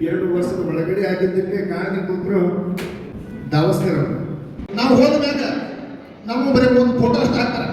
2 ವರ್ಷದ ಒಳಗಡೆ ಆಗಿದ್ದಕ್ಕೆ ಕಾರಣೀಕರ್ತರು ದಾವಸ್ಕರ್. ನಾವು ಹೋದ ಮ್ಯಾಗ ನಾವು ಬರೀ ಒಂದು ಫೋಟೋ ಅಷ್ಟು ಹಾಕ್ತಾರೆ.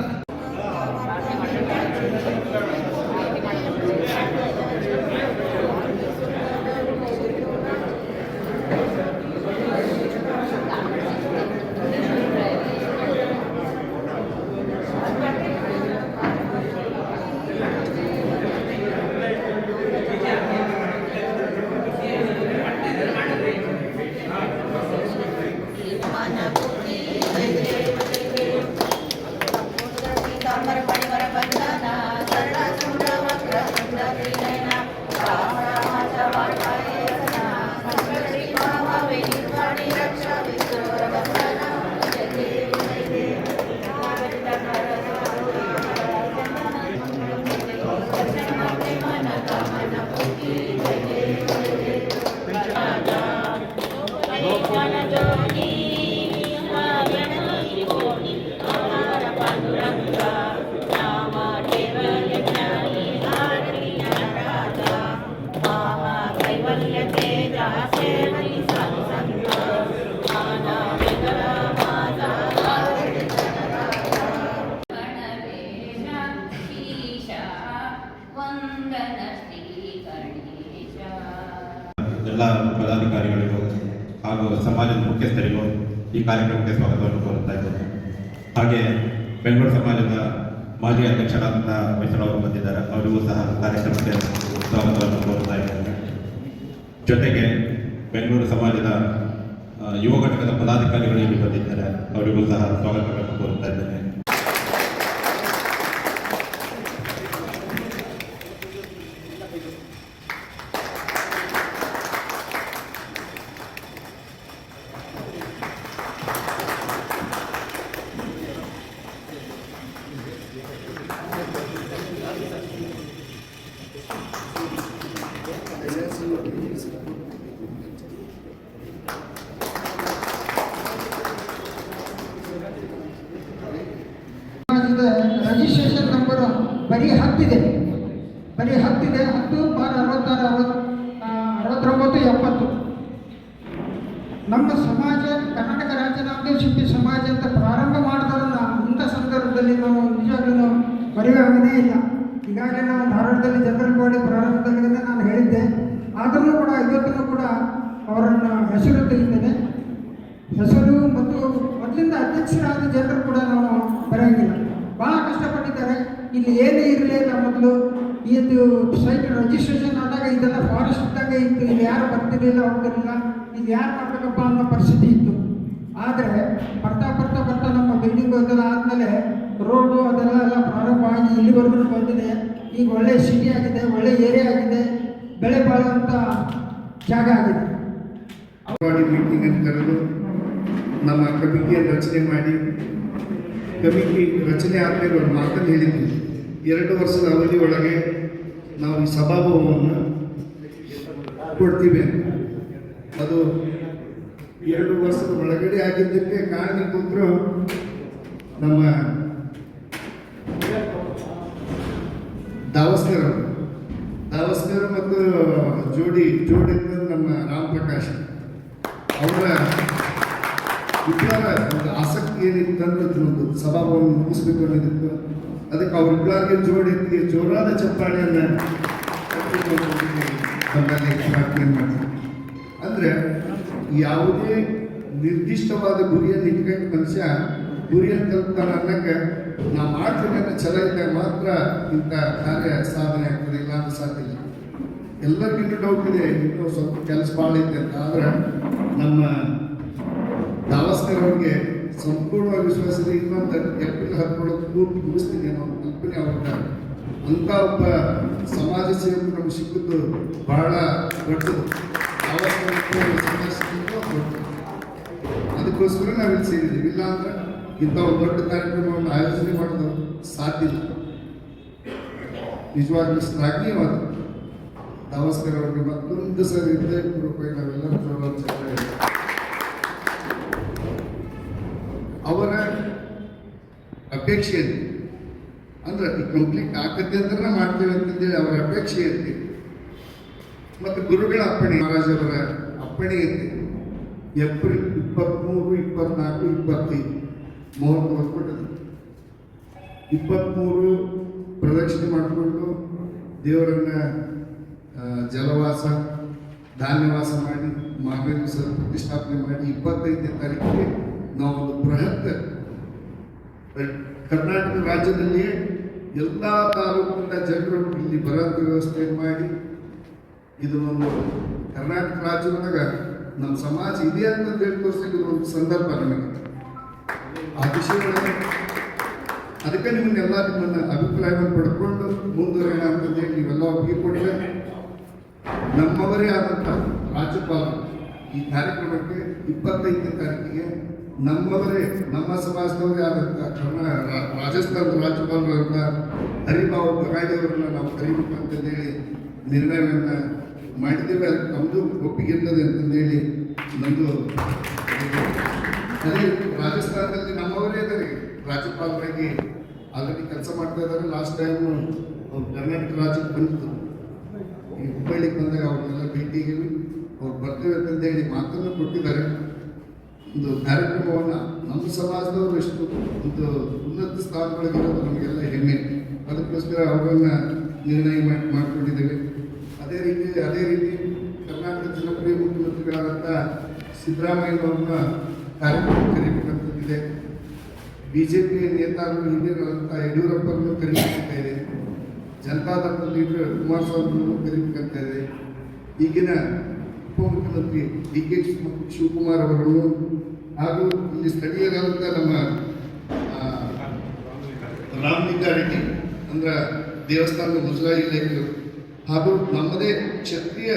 ಎಲ್ಲ ಪದಾಧಿಕಾರಿಗಳಿಗೂ ಹಾಗೂ ಸಮಾಜದ ಮುಖ್ಯಸ್ಥರಿಗೂ ಈ ಕಾರ್ಯಕ್ರಮಕ್ಕೆ ಸ್ವಾಗತವನ್ನು ಕೋರುತ್ತಾ ಇದ್ದೇನೆ. ಹಾಗೆ ಬೆಂಗಳೂರು ಸಮಾಜದ ಮಾಜಿ ಅಧ್ಯಕ್ಷರಾದಂಥ ಹೊಯ್ಸಳ ಅವರು ಬಂದಿದ್ದಾರೆ, ಅವರಿಗೂ ಸಹ ಕಾರ್ಯಕ್ರಮಕ್ಕೆ ಸ್ವಾಗತವನ್ನು ಕೋರುತ್ತಾ ಇದ್ದೇನೆ. ಜೊತೆಗೆ ಬೆಂಗಳೂರು ಸಮಾಜದ ಯುವ ಘಟಕದ ಪದಾಧಿಕಾರಿಗಳು ಇಲ್ಲಿ ಬಂದಿದ್ದಾರೆ, ಅವರಿಗೂ ಸಹ ಸ್ವಾಗತವನ್ನು ಕೋರುತ್ತಾ ಇದ್ದೇನೆ. ರಿಜಿಸ್ಟ್ರೇಷನ್ ನಂಬರ್ ಬರೀ 10 ಇದೆ. 10/66/69/70. ನಮ್ಮ ಸಮಾಜ ಕರ್ನಾಟಕ ರಾಜ್ಯ ನಾಮದೇವ ಶಿಲ್ಪಿ ಸಮಾಜ ಅಂತ ಪ್ರಾರಂಭ ಮಾಡಿದ್ರನ್ನ ಇಂಥ ಸಂದರ್ಭದಲ್ಲಿ ನಾವು ನಿಜವಾಗ್ಲೂ ಮರೆಯುವಾಗನೇ ಇಲ್ಲ. ಈಗಾಗಲೇ ನಾವು ಧಾರವಾಡದಲ್ಲಿ ಜನರಲ್ ಬಾಡಿ ಪ್ರಾರಂಭದಲ್ಲಿ ನಾನು ಹೇಳಿದ್ದೆ, ಆದರೂ ಕೂಡ ಇವತ್ತೂ ಕೂಡ ಅವರನ್ನು ಹೆಸರು ತೆಗಿದ್ದೇನೆ. ಹೆಸರು ಮತ್ತು ಮೊದಲಿಂದ ಅಧ್ಯಕ್ಷರಾದ ಜನರು ಕೂಡ ನಾವು ಬರೆಯೋಂಗಿಲ್ಲ, ಭಾಳ ಕಷ್ಟಪಟ್ಟಿದ್ದಾರೆ. ಇಲ್ಲಿ ಏನೇ ಇರಲಿ ಅಂತ ಮೊದಲು ಇದು ಸೈಟ್ ರಿಜಿಸ್ಟ್ರೇಷನ್ ಆದಾಗ ಇದೆಲ್ಲ ಫಾರೆಸ್ಟ್ ಇದ್ದಾಗ ಇತ್ತು, ಇಲ್ಲಿ ಯಾರು ಬರ್ತಿರಲಿಲ್ಲ ಹೋಗ್ತಿರಲಿಲ್ಲ, ಇದು ಯಾರು ಮಾಡಬೇಕಪ್ಪ ಅನ್ನೋ ಪರಿಸ್ಥಿತಿ ಇತ್ತು. ಆದರೆ ಬರ್ತಾ ನಮ್ಮ ಬಿಲ್ಡಿಂಗ್ ಅದೆಲ್ಲ ಆದಮೇಲೆ ರೋಡು ಅದೆಲ್ಲ ಪ್ರಾರಂಭ ಆಗಿ ಇಲ್ಲಿವರೆಗೂ ಬಂದಿದೆ. ಈಗ ಒಳ್ಳೆಯ ಸಿಟಿ ಆಗಿದೆ, ಒಳ್ಳೆಯ ಏರಿಯಾ ಆಗಿದೆ, ಬೆಳೆ ಬಾಳುವಂಥ ಜಾಗ ಆಗಿದೆ. ಮೀಟಿಂಗ್ ಅಂತ ಕರೆದು ನಮ್ಮ ಕಮಿಟಿಯನ್ನು ರಚನೆ ಮಾಡಿ, ಕಮಿಟಿ ರಚನೆ ಆದಮೇಲೆ ಒಂದು ಮಾತನ್ನು ಹೇಳಿದ್ವಿ, 2 ವರ್ಷದ ಅವಧಿ ಒಳಗೆ ನಾವು ಈ ಸಭಾಭವನವನ್ನು ಕೊಡ್ತೀವಿ ಅಂತ. ಅದು 2 ವರ್ಷದ ಒಳಗಡೆ ಆಗಿದ್ದಕ್ಕೆ ಕಾರಣೀಕರ್ತರು ನಮ್ಮ ದಾವಸ್ಕರ್ ಮತ್ತು ಜೋಡಿ ನಮ್ಮ ರಾಮ್ ಪ್ರಕಾಶ್ ಅವರ ವಿಚಾರ ಒಂದು ಆಸಕ್ತಿ ಏನಿತ್ತಂದ್ರೆ ಒಂದು ಸಭಾಭವನ ಮುಗಿಸ್ಬೇಕು ಅನ್ನೋದಿತ್ತು. ಅದಕ್ಕೆ ಅವರಿಬ್ಬರಿಗೆ ಜೋರಾದ ಚಪ್ಪಾಳೆಯನ್ನು ಮಾಡ್ತಾರೆ. ಅಂದರೆ ಯಾವುದೇ ನಿರ್ದಿಷ್ಟವಾದ ಗುರಿಯನ್ನು ಇಟ್ಕೊಂಡು ಮನುಷ್ಯ ಗುರಿಯನ್ನು ತಲುಪ್ತಾನೆ ಅನ್ನಕ್ಕೆ ನಾವು ಮಾಡ್ತೀನಿ ಅನ್ನೋ ಛಲ ಇದ್ದಾಗ ಮಾತ್ರ ಇಂಥ ಕಾರ್ಯ ಸಾಧನೆ ಆಗ್ತದೆ, ಇಲ್ಲ ಅಂತ ಸಾಧ್ಯ ಇಲ್ಲ. ಎಲ್ಲರಿಗಿನ್ನೂ ಡೌಟ್ ಇದೆ, ಇನ್ನೂ ಸ್ವಲ್ಪ ಕೆಲಸ ಭಾಳ ಇದೆ ಅಂತ. ಆದರೆ ನಮ್ಮ ದಾವಸ್ಕರ್ ಅವ್ರಿಗೆ ಸಂಪೂರ್ಣವಾಗಿ ವಿಶ್ವಾಸ ಇದೆ. ಇನ್ನೊಂದು ಏಪ್ರಿಲ್ 17 ಪೂರ್ತಿ ಮುಗಿಸ್ತೀನಿ ಅನ್ನೋ ಕಲ್ಪನೆ ಅವ್ರಿಗೆ. ಅಂಥ ಒಬ್ಬ ಸಮಾಜ ಸೇವಕರು ನಮ್ಗೆ ಸಿಕ್ಕಿದ್ದು ಬಹಳ ದೊಡ್ಡದು. ಅದಕ್ಕೋಸ್ಕರ ನಾವಿಲ್ಲಿ ಸೇರಿದ್ದೀವಿ. ಇಲ್ಲ ಅಂದ್ರೆ ಇಂಥ ಒಂದು ದೊಡ್ಡ ಕಾರ್ಯಕ್ರಮವನ್ನು ಆಯೋಜನೆ ಮಾಡೋದು ಸಾಧ್ಯ ಇಲ್ಲ. ನಿಜವಾಗ್ಲೂ ಶ್ಲಾಘನೀಯವಾದ ದಾವಸ್ಕರ್ ಅವರಿಗೆ ಮತ್ತೊಂದು ಸರಿ ಹೃದಯಪೂರ್ವಕವಾಗಿ ನಾವೆಲ್ಲರೂ ಅವರ ಅಪೇಕ್ಷೆ ಅಂದ್ರೆ ಕಂಪ್ಲೀಟ್ ಆಗತ್ತೆ ಅಂದ್ರೆ ಮಾಡ್ತೇವೆ ಅಂತಂದೇಳಿ ಅವರ ಅಪೇಕ್ಷೆ ಇರ್ತೀವಿ. ಮತ್ತು ಗುರುಗಳ ಅಪ್ಪಣೆ ಮಹಾರಾಜರ ಅಪ್ಪಣೆ ಇದೆ. ಏಪ್ರಿಲ್ 23, 24, 25 ಮುಹೂರ್ತ ಹೊತ್ಬಿಟ್ಟದು. 23 ಪ್ರದಕ್ಷಿಣೆ ಮಾಡಿಕೊಂಡು ದೇವರನ್ನ ಜಲವಾಸ ಧಾನ್ಯವಾಸ ಮಾಡಿ ಮಾರನೇ ದಿವಸ ಪ್ರತಿಷ್ಠಾಪನೆ ಮಾಡಿ 25ನೇ ತಾರೀಕಿಗೆ ನಾವು ಒಂದು ಬೃಹತ್ ಕರ್ನಾಟಕ ರಾಜ್ಯದಲ್ಲಿ ಎಲ್ಲ ತಾಲೂಕಿನ ಜನರು ಇಲ್ಲಿ ಬರೋಂಥ ವ್ಯವಸ್ಥೆ ಮಾಡಿ ಇದನ್ನೊಂದು ಕರ್ನಾಟಕ ರಾಜ್ಯದೊಳಗ ನಮ್ಮ ಸಮಾಜ ಇದೆ ಅಂತ ಹೇಳಿ ತೋರಿಸಲಿಕ್ಕೆ ಒಂದು ಸಂದರ್ಭ ನಮಗೆ ಆ ವಿಷಯಗಳಲ್ಲಿ ಅದಕ್ಕೆ ನಿಮ್ಮನ್ನೆಲ್ಲ ನಿಮ್ಮನ್ನ ಅಭಿಪ್ರಾಯವನ್ನು ಪಡ್ಕೊಂಡು ಮುಂದುವರೋಣ ಅಂತಂದೇಳಿ ನೀವೆಲ್ಲ ಒಪ್ಪಿಗೆ ಕೊಟ್ಟರೆ ನಮ್ಮವರೇ ಆದಂಥ ರಾಜ್ಯಪಾಲರು ಈ ಕಾರ್ಯಕ್ರಮಕ್ಕೆ 25ನೇ ತಾರೀಕಿಗೆ ನಮ್ಮವರೇ ನಮ್ಮ ಸಮಾಜದವರೇ ಆದಂಥ ರಾಜಸ್ಥಾನದ ರಾಜ್ಯಪಾಲರಾದಂಥ ಹರಿಭಾವ್ ಬಗಾಯಿಯವರನ್ನ ನಾವು ಕರೀಬೇಕಂತಂದೇಳಿ ನಿರ್ಣಯವನ್ನು ಮಾಡಿದ್ದೇವೆ. ಅದಕ್ಕೆ ನಮ್ಮದು ಒಪ್ಪಿಗೆ ಇರ್ತದೆ ಅಂತಂದೇಳಿ ನಮ್ಮದು ಅದೇ ರಾಜಸ್ಥಾನದಲ್ಲಿ ನಮ್ಮವರೇ ಇದ್ದಾರೆ ರಾಜ್ಯಪಾಲರಾಗಿ ಆಲ್ರೆಡಿ ಕೆಲಸ ಮಾಡ್ತಾ ಇದ್ದಾರೆ. ಲಾಸ್ಟ್ ಟೈಮ್ ಅವ್ರು ಕರ್ನಾಟಕ ರಾಜ್ಯಕ್ಕೆ ಬಂದಿತ್ತು, ಈ ಹುಬ್ಬಳ್ಳಿಗೆ ಬಂದಾಗ ಅವ್ರನ್ನೆಲ್ಲ ಭೇಟಿಗೆ ಅವ್ರು ಬರ್ತೇವೆ ಅಂತಂದೇಳಿ ಮಾತನ್ನು ಕೊಟ್ಟಿದ್ದಾರೆ. ಒಂದು ಕಾರ್ಯಕ್ರಮವನ್ನು ನಮ್ಮ ಸಮಾಜದವರು ಎಷ್ಟು ಒಂದು ಉನ್ನತ ಸ್ಥಾನಗಳಿಗಿರೋದು ನಮಗೆಲ್ಲ ಹೆಮ್ಮೆ. ಅದಕ್ಕೋಸ್ಕರ ಅವರನ್ನ ನಿರ್ಣಯ ಮಾಡಿಕೊಂಡಿದ್ದೇವೆ. ಅದೇ ರೀತಿ ಕರ್ನಾಟಕ ಜನಪ್ರಿಯ ಮುಖ್ಯಮಂತ್ರಿಗಳಾದಂಥ ಸಿದ್ದರಾಮಯ್ಯನವ್ರನ್ನ ಕಾರ್ಯಕ್ರಮ ಕರೀಬೇಕಂತಿದೆ. BJP ನೇತಾರರು ಹಿರಿಯರಾದಂಥ ಯಡಿಯೂರಪ್ಪರನ್ನು ಕರೀಬೇಕಂತ ಇದೆ. ಜನತಾದಳದ ಲೀಡರ್ ಕುಮಾರಸ್ವಾಮಿಯನ್ನು ಕರೀಬೇಕಂತ ಇದೆ. ಈಗಿನ ಉಪಮುಖ್ಯಮಂತ್ರಿ DK ಶಿವಕುಮಾರ್ ಅವರನ್ನು ಹಾಗೂ ಇಲ್ಲಿ ಸ್ಥಳೀಯರಾದಂಥ ನಮ್ಮ ರಾಮಲಿಂಗಾರೆಡ್ಡಿ ಅಂದ್ರೆ ದೇವಸ್ಥಾನದ ಮುಜರಾಯಿ ಇಲಾಖೆಯವರು ಹಾಗೂ ನಮ್ಮದೇ ಕ್ಷತ್ರಿಯ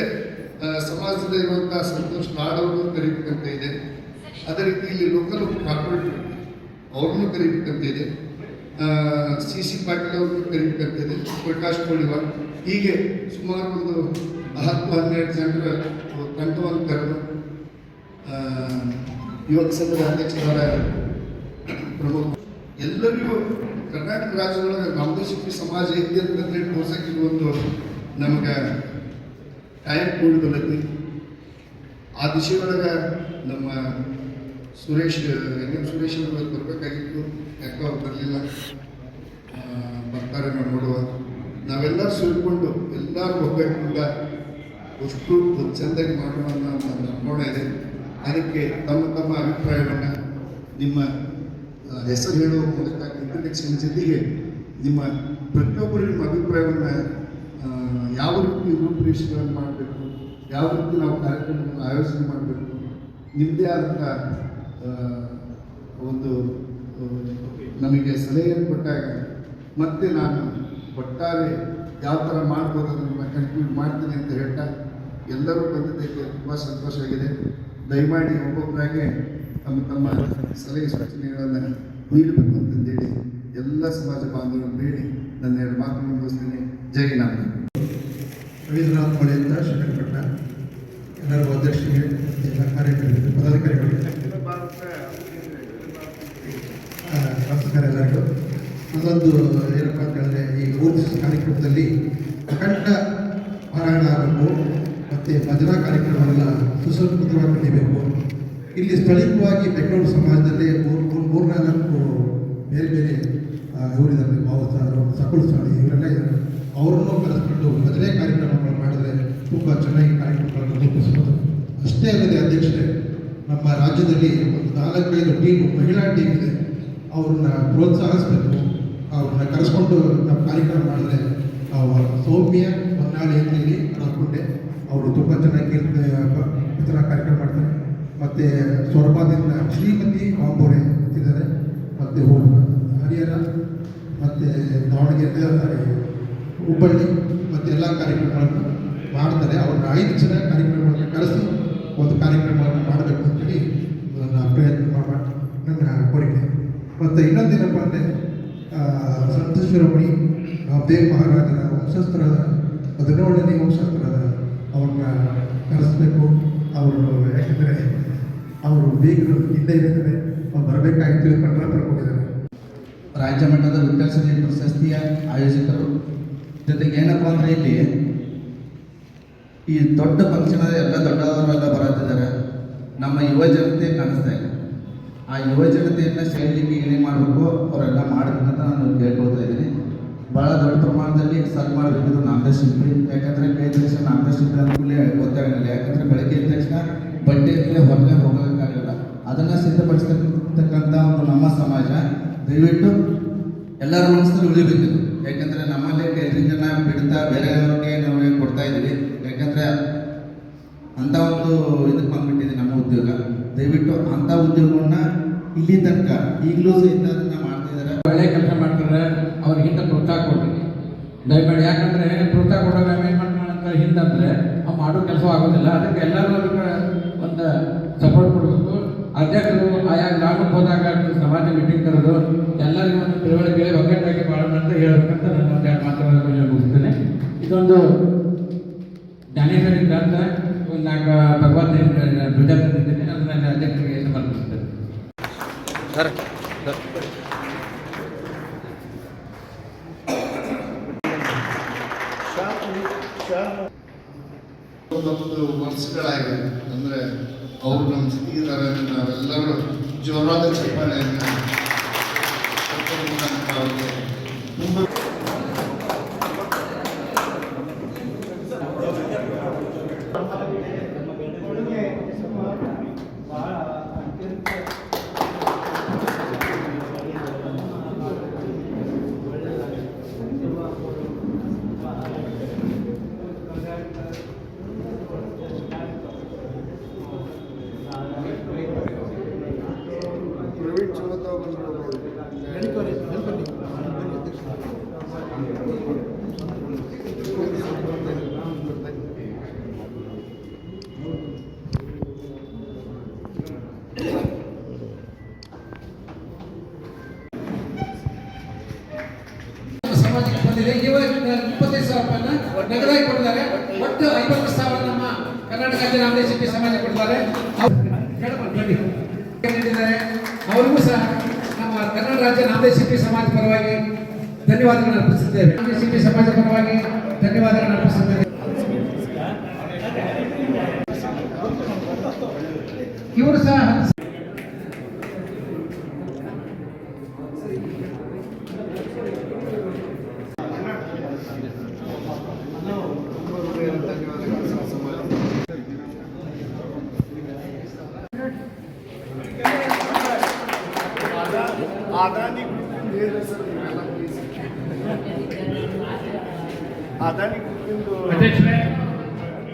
ಸಮಾಜದಲ್ಲಿರುವಂಥ ಸಂತೋಷ್ ಲಾಡ್ ಅವರನ್ನು ಕರೀಬೇಕಂತ ಇದೆ. ಅದೇ ರೀತಿ ಇಲ್ಲಿ ಲೋಕಲ್ ಕಾರ್ಪೊರೇಟರ್ ಅವ್ರನ್ನೂ ಕರೀಬೇಕಂತ ಇದೆ. CC ಪಾಟೀಲ್ ಅವ್ರನ್ನೂ ಕರೀಬೇಕಂತ ಇದೆ. ಪ್ರಕಾಶ್ ಕೋಳಿವಾಡ್ ಹೀಗೆ ಸುಮಾರು ಒಂದು 10-12 ಜನರ ಕಂಠವನ್ನು ಕರೆದು ಯುವಕ ಸಂಘದ ಅಧ್ಯಕ್ಷರಾದ ಪ್ರಮುಖ ಎಲ್ಲರಿಗೂ ಕರ್ನಾಟಕ ರಾಜ್ಯದೊಳಗೆ ನಮ್ಮದು ಶಿಕ್ಷಿ ಸಮಾಜ ಐತಿ ಅಂತಂದ್ರೆ ತೋರ್ಸಕ್ಕೆ ಒಂದು ನಮಗೆ ಟೈಮ್ ಕೂಡಿ ಬಂದೈತಿ. ಆ ದಿಶೆಯೊಳಗೆ ನಮ್ಮ ಸುರೇಶ್ ಅವರು ಬರಬೇಕಾಗಿತ್ತು, ಯಾಕೋ ಅವ್ರು ಬರಲಿಲ್ಲ. ಬರ್ತಾರೆ ನೋಡುವ. ನಾವೆಲ್ಲರೂ ಸೇರಿಕೊಂಡು ಎಲ್ಲರೂ ಒಗ್ಗಟ್ಟಿನಿಂದ ಅಷ್ಟು ಚೆಂದಾಗಿ ಮಾಡೋಣ ಅನ್ನೋ ಒಂದು ಅನುಭವ ಇದೆ. ಅದಕ್ಕೆ ತಮ್ಮ ಅಭಿಪ್ರಾಯವನ್ನು ನಿಮ್ಮ ಹೆಸರು ಹೇಳುವ ಮೂಲಕ ಇಂಟ್ರಡಕ್ಷನ್ ಜೊತೆಗೆ ನಿಮ್ಮ ಪ್ರತಿಯೊಬ್ಬರು ನಿಮ್ಮ ಅಭಿಪ್ರಾಯವನ್ನು ಯಾವ ರೀತಿ ರೂಪುರೇಷೆಗಳನ್ನು ಮಾಡಬೇಕು, ಯಾವ ರೀತಿ ನಾವು ಕಾರ್ಯಕ್ರಮವನ್ನು ಆಯೋಜನೆ ಮಾಡಬೇಕು, ನಿಮ್ಮದೇ ಆದಂಥ ಒಂದು ನಮಗೆ ಸಲಹೆಯನ್ನು ಕೊಟ್ಟಾಗ ಮತ್ತೆ ನಾನು ಒಟ್ಟಾರೆ ಯಾವ ಥರ ಮಾಡ್ಬೋದು ಅದನ್ನು ಕನ್ಕ್ಲೂಡ್ ಮಾಡ್ತೀನಿ ಅಂತ ಹೇಳ್ತಾ ಎಲ್ಲರೂ ಬಂದಿದ್ದಕ್ಕೆ ತುಂಬ ಸಂತೋಷ ಆಗಿದೆ. ದಯಮಾಡಿ ಒಬ್ಬೊಬ್ಬರಾಗೆ ತಮ್ಮ ಸಲಹೆ ಸೂಚನೆಗಳನ್ನು ನೀಡಬೇಕು ಅಂತಂದೇಳಿ ಎಲ್ಲ ಸಮಾಜ ಬಾಂಧವರನ್ನು ಬೇಡಿ ನನ್ನ 2 ಮಾತನ್ನು ಮುಗಿಸ್ತೀನಿ. ಜೈ ನಾಮ. ರವೀಂದ್ರನಾಥ್ ಮಳೆ ಅಂತ ಶ್ರೀರಂಗಪಟ್ಟಣ. ಎಲ್ಲರಿಗೂ ಅಧ್ಯಕ್ಷರಿಗೆ, ಎಲ್ಲ ಕಾರ್ಯಕರ್ತರಿಗೆ, ಪದಾಧಿಕಾರಿಗಳಿಗೆ ನಮಸ್ಕಾರ ಎಲ್ಲರಿಗೂ. ಅದೊಂದು ಏನಪ್ಪ ಅಂತ ಹೇಳಿದ್ರೆ, ಈ 3 ದಿವಸ ಕಾರ್ಯಕ್ರಮದಲ್ಲಿ ಅಖಂಡ ಪಾರಾಯಣ ಆಗಬೇಕು ಮತ್ತು ಭಜನಾ ಕಾರ್ಯಕ್ರಮವೆಲ್ಲ ಸುಸಂಸ್ಕೃತವಾಗಿ ನಡೀಬೇಕು. ಇಲ್ಲಿ ಸ್ಥಳೀಯವಾಗಿ ಬೆಂಗಳೂರು ಸಮಾಜದಲ್ಲಿ 3-4 ಬೇರೆ ಬೇರೆ ಇವರಿದ್ದಾರೆ, ಭಾವಸ್ಥಾನರು, ಸಕುಲಸ್ಥಾನಿ ಇವರೆಲ್ಲ ಇದ್ದಾರೆ. ಅವರನ್ನು ಕರೆಸ್ಕೊಂಡು ಭಜನೆ ಕಾರ್ಯಕ್ರಮಗಳು ಮಾಡಿದರೆ ತುಂಬ ಚೆನ್ನಾಗಿ ಕಾರ್ಯಕ್ರಮಗಳನ್ನು ರೂಪಿಸ್ಬೋದು. ಅಷ್ಟೇ ಅಲ್ಲದೆ ಅಧ್ಯಕ್ಷರೇ, ನಮ್ಮ ರಾಜ್ಯದಲ್ಲಿ ಒಂದು 4-5 ಟೀಮ್, ಮಹಿಳಾ ಟೀಮ್ ಇದೆ. ಅವ್ರನ್ನ ಪ್ರೋತ್ಸಾಹಿಸಬೇಕು. ಅವ್ರನ್ನ ಕರೆಸ್ಕೊಂಡು ನಮ್ಮ ಕಾರ್ಯಕ್ರಮ ಮಾಡಿದ್ರೆ ಸೌಮ್ಯ ಹೊನ್ನಾಳಿ ಅಂತೇಳಿ ಕಳ್ಕೊಂಡೆ ಅವರು ತುಂಬ ಚೆನ್ನಾಗಿ ಭಜನಾ ಕಾರ್ಯಕ್ರಮ ಮಾಡ್ತಾರೆ. ಮತ್ತು ಸೊರಬದಿಂದ ಶ್ರೀಮತಿ ವಾಂಬೋರೆ ಇದ್ದಾರೆ, ಮತ್ತು ಹರಿಹರ ಮತ್ತು ದಾವಣಗೆರೆ, ಹುಬ್ಬಳ್ಳಿ ಮತ್ತು ಎಲ್ಲ ಕಾರ್ಯಕ್ರಮಗಳನ್ನು ಮಾಡ್ತಾರೆ. ಅವ್ರನ್ನ 5 ಜನ ಕಾರ್ಯಕ್ರಮಗಳನ್ನು ಕರೆಸಿ ಒಂದು ಕಾರ್ಯಕ್ರಮವನ್ನು ಮಾಡಬೇಕು ಅಂತೇಳಿ ನನ್ನ ಪ್ರಯತ್ನ ನನ್ನ ಕೋರಿಕೆ. ಮತ್ತು ಇನ್ನೊಂದೇನಪ್ಪ ಅಂದರೆ, ಸಂತ ಶಿರೋಮಣಿ ದೇವ್ ಮಹಾರಾಜರ ವಂಶಸ್ಥರಾದ 17ನೇ ವಂಶಸ್ಥರಾದ ಅವ್ರನ್ನ ಕರೆಸಬೇಕು. ಅವರು ಯಾಕೆಂದರೆ ಅವರು ಬೇಗರು ಹಿಂದೆ ಇದ್ದಾರೆ, ಅವ್ರು ಬರಬೇಕಾಗಿತ್ತು, ಪಂಡ್ರಾಪುರಕ್ಕೆ ಹೋಗಿದ್ದಾರೆ. ರಾಜ್ಯ ಮಟ್ಟದ ವಿಕಸನೆ ಪ್ರಶಸ್ತಿಯ ಆಯೋಜಕರು. ಜೊತೆಗೆ ಏನಪ್ಪ ಅಂದರೆ ಇಲ್ಲಿ ಈ ದೊಡ್ಡ ಫಂಕ್ಷನ್ ಎಲ್ಲ ದೊಡ್ಡವರೆಲ್ಲ ಬರುತ್ತಿದ್ದಾರೆ. ನಮ್ಮ ಯುವ ಜನತೆ ಕಾಣಿಸ್ತಾ ಇಲ್ಲ. ಆ ಯುವ ಜನತೆಯನ್ನು ಶೈಲಿಗೆ ಏನೇ ಮಾಡಬೇಕು ಅವರೆಲ್ಲ ಮಾಡಬೇಕಂತ ನಾನು ಕೇಳ್ಕೊಳ್ತಾ ಇದ್ದೀನಿ. ಭಾಳ ದೊಡ್ಡ ಪ್ರಮಾಣದಲ್ಲಿ ಸರ್ವ್ ಮಾಡಬೇಕಿದ್ರು ನಾಮದೇಶ್ ಶಿಲ್ಪಿ. ಯಾಕಂದರೆ ಕೈ ತಕ್ಷಣ ನಾಮದೇಶ್ ಶಿಲ್ಪಿ ಅಂದ್ಮೇಲೆ ಗೊತ್ತಾಗಲಿಲ್ಲ. ಯಾಕಂದರೆ ಬೆಳಗ್ಗೆ ಎದ್ದ ತಕ್ಷಣ ಬಟ್ಟೆ ಮೇಲೆ ಹೊರಗೆ ಹೋಗೋಕ್ಕಾಗಲ್ಲ. ಅದನ್ನು ಸಿದ್ಧಪಡಿಸ್ತಕ್ಕಂಥ ಒಂದು ನಮ್ಮ ಸಮಾಜ ದಯವಿಟ್ಟು ಎಲ್ಲರ ಮನಸ್ಸಲ್ಲಿ ಉಳಿಬೇಕಿತ್ತು. ಯಾಕಂದರೆ ನಮ್ಮಲ್ಲಿ ಟೈಲರಿಂಗನ್ನು ಬಿಡ್ತಾ ಬೇರೆಯವ್ರಿಗೆ ನಾವು ಕೊಡ್ತಾ ಇದ್ದೀವಿ. ಯಾಕಂದರೆ ಅಂಥ ಒಂದು ಇದಕ್ಕೆ ಬಂದ್ಬಿಟ್ಟಿದೆ ನಮ್ಮ ಉದ್ಯೋಗ. ದಯವಿಟ್ಟು ಅಂಥ ಉದ್ಯೋಗವನ್ನು ಇಲ್ಲಿ ತನಕ ಈಗಲೂ ಸಹಿತ ಅದನ್ನು ಮಾಡ್ತಾ ಇದ್ದಾರೆ. ಒಳ್ಳೆ ಕೆಲಸ ಮಾಡ್ತಾರೆ, ಅವ್ರಿಗಿಂತ ಪ್ರೋತ್ಸಾಹ ಕೊಡ್ತೀನಿ ದಯಮಾಡಿ. ಯಾಕಂದರೆ ಪ್ರೋತ್ಸಾಹ ಕೊಡೋದು ಏನು ಮಾಡ್ತಾರೆ ಅಂತ ಹಿಂದಂದರೆ ಅವ್ರು ಮಾಡೋ ಕೆಲಸ ಆಗೋದಿಲ್ಲ. ಅದಕ್ಕೆ ಎಲ್ಲರೂ ಅದಕ್ಕೆ ಒಂದು ಸಪೋರ್ಟ್ ಕೊಡಬೇಕು. ಅಧ್ಯಕ್ಷರು ಆಯಾ ಗ್ರಾಮಕ್ಕೆ ಹೋದಾಗ ಸಮಾಜ ಮೀಟಿಂಗ್ ಕರೆದು ಎಲ್ಲರಿಗೂ ಒಂದು ತಿಳುವಳಿಕೆ ಒಗ್ಗಟ್ಟಾಗಿ ಮಾಡೋಣ ಅಂತ ಹೇಳ್ಬೇಕಂತ ನಾನು ಒಂದು ಎರಡು ಮಾತುಗಳನ್ನು ಮುಗಿಸ್ತೇನೆ. ಇದೊಂದು ಜ್ಞಾನೇಶ್ವರಿ ಅಂತ ಒಂದು 4 ಭಗವದ್ಗೀತೆ ಧ್ವಜ ತಂದಿದ್ದೇನೆ. ಅದನ್ನು ಅಧ್ಯಕ್ಷರಿಗೆ ಸಮರ್ಪಿಸ್ತೇನೆ. ಒಂದು ವರ್ಷಗಳಾಗಿದೆ ಅಂದರೆ ಅವ್ರು ನಮ್ಮ ಜೊತೆಗಿದ್ದಾರೆ. ನಾವೆಲ್ಲರೂ ಜೋರಾದ ಚಪ್ಪಾಳೆಯನ್ನು ಅವ್ರಿಗೆ ತುಂಬ ಸಮಾಜಕ್ಕೆ ಬಂದಿದೆ. ಇವಾಗ 25,000 ರೂಪಾಯಿನ ನಗದಾಗಿ ಕೊಟ್ಟಿದ್ದಾರೆ. ಒಟ್ಟು 50,000 ನಮ್ಮ ಕರ್ನಾಟಕ ರಾಜ್ಯ ನಾಮದೇಶ್ ಶಿಲ್ಪಿ ಸಮಾಜ ಕೊಟ್ಟಿದ್ದಾರೆ. ಅವರಿಗೂ ಸಹ ನಮ್ಮ ಕರ್ನಾಟಕ ರಾಜ್ಯ ನಾಮದೇಶ್ ಶಿಲ್ಪಿ ಸಮಾಜ ಪರವಾಗಿ ಧನ್ಯವಾದಗಳನ್ನು ಅರ್ಪಿಸುತ್ತೇವೆ. ನಾಮದೇಶ್ ಶಿಲ್ಪಿ ಸಮಾಜ ಪರವಾಗಿ ಧನ್ಯವಾದಗಳನ್ನು ಅರ್ಪಿಸುತ್ತೇವೆ. ಇವರು ಸಹ ಅಧ್ಯಕ್ಷರೇ,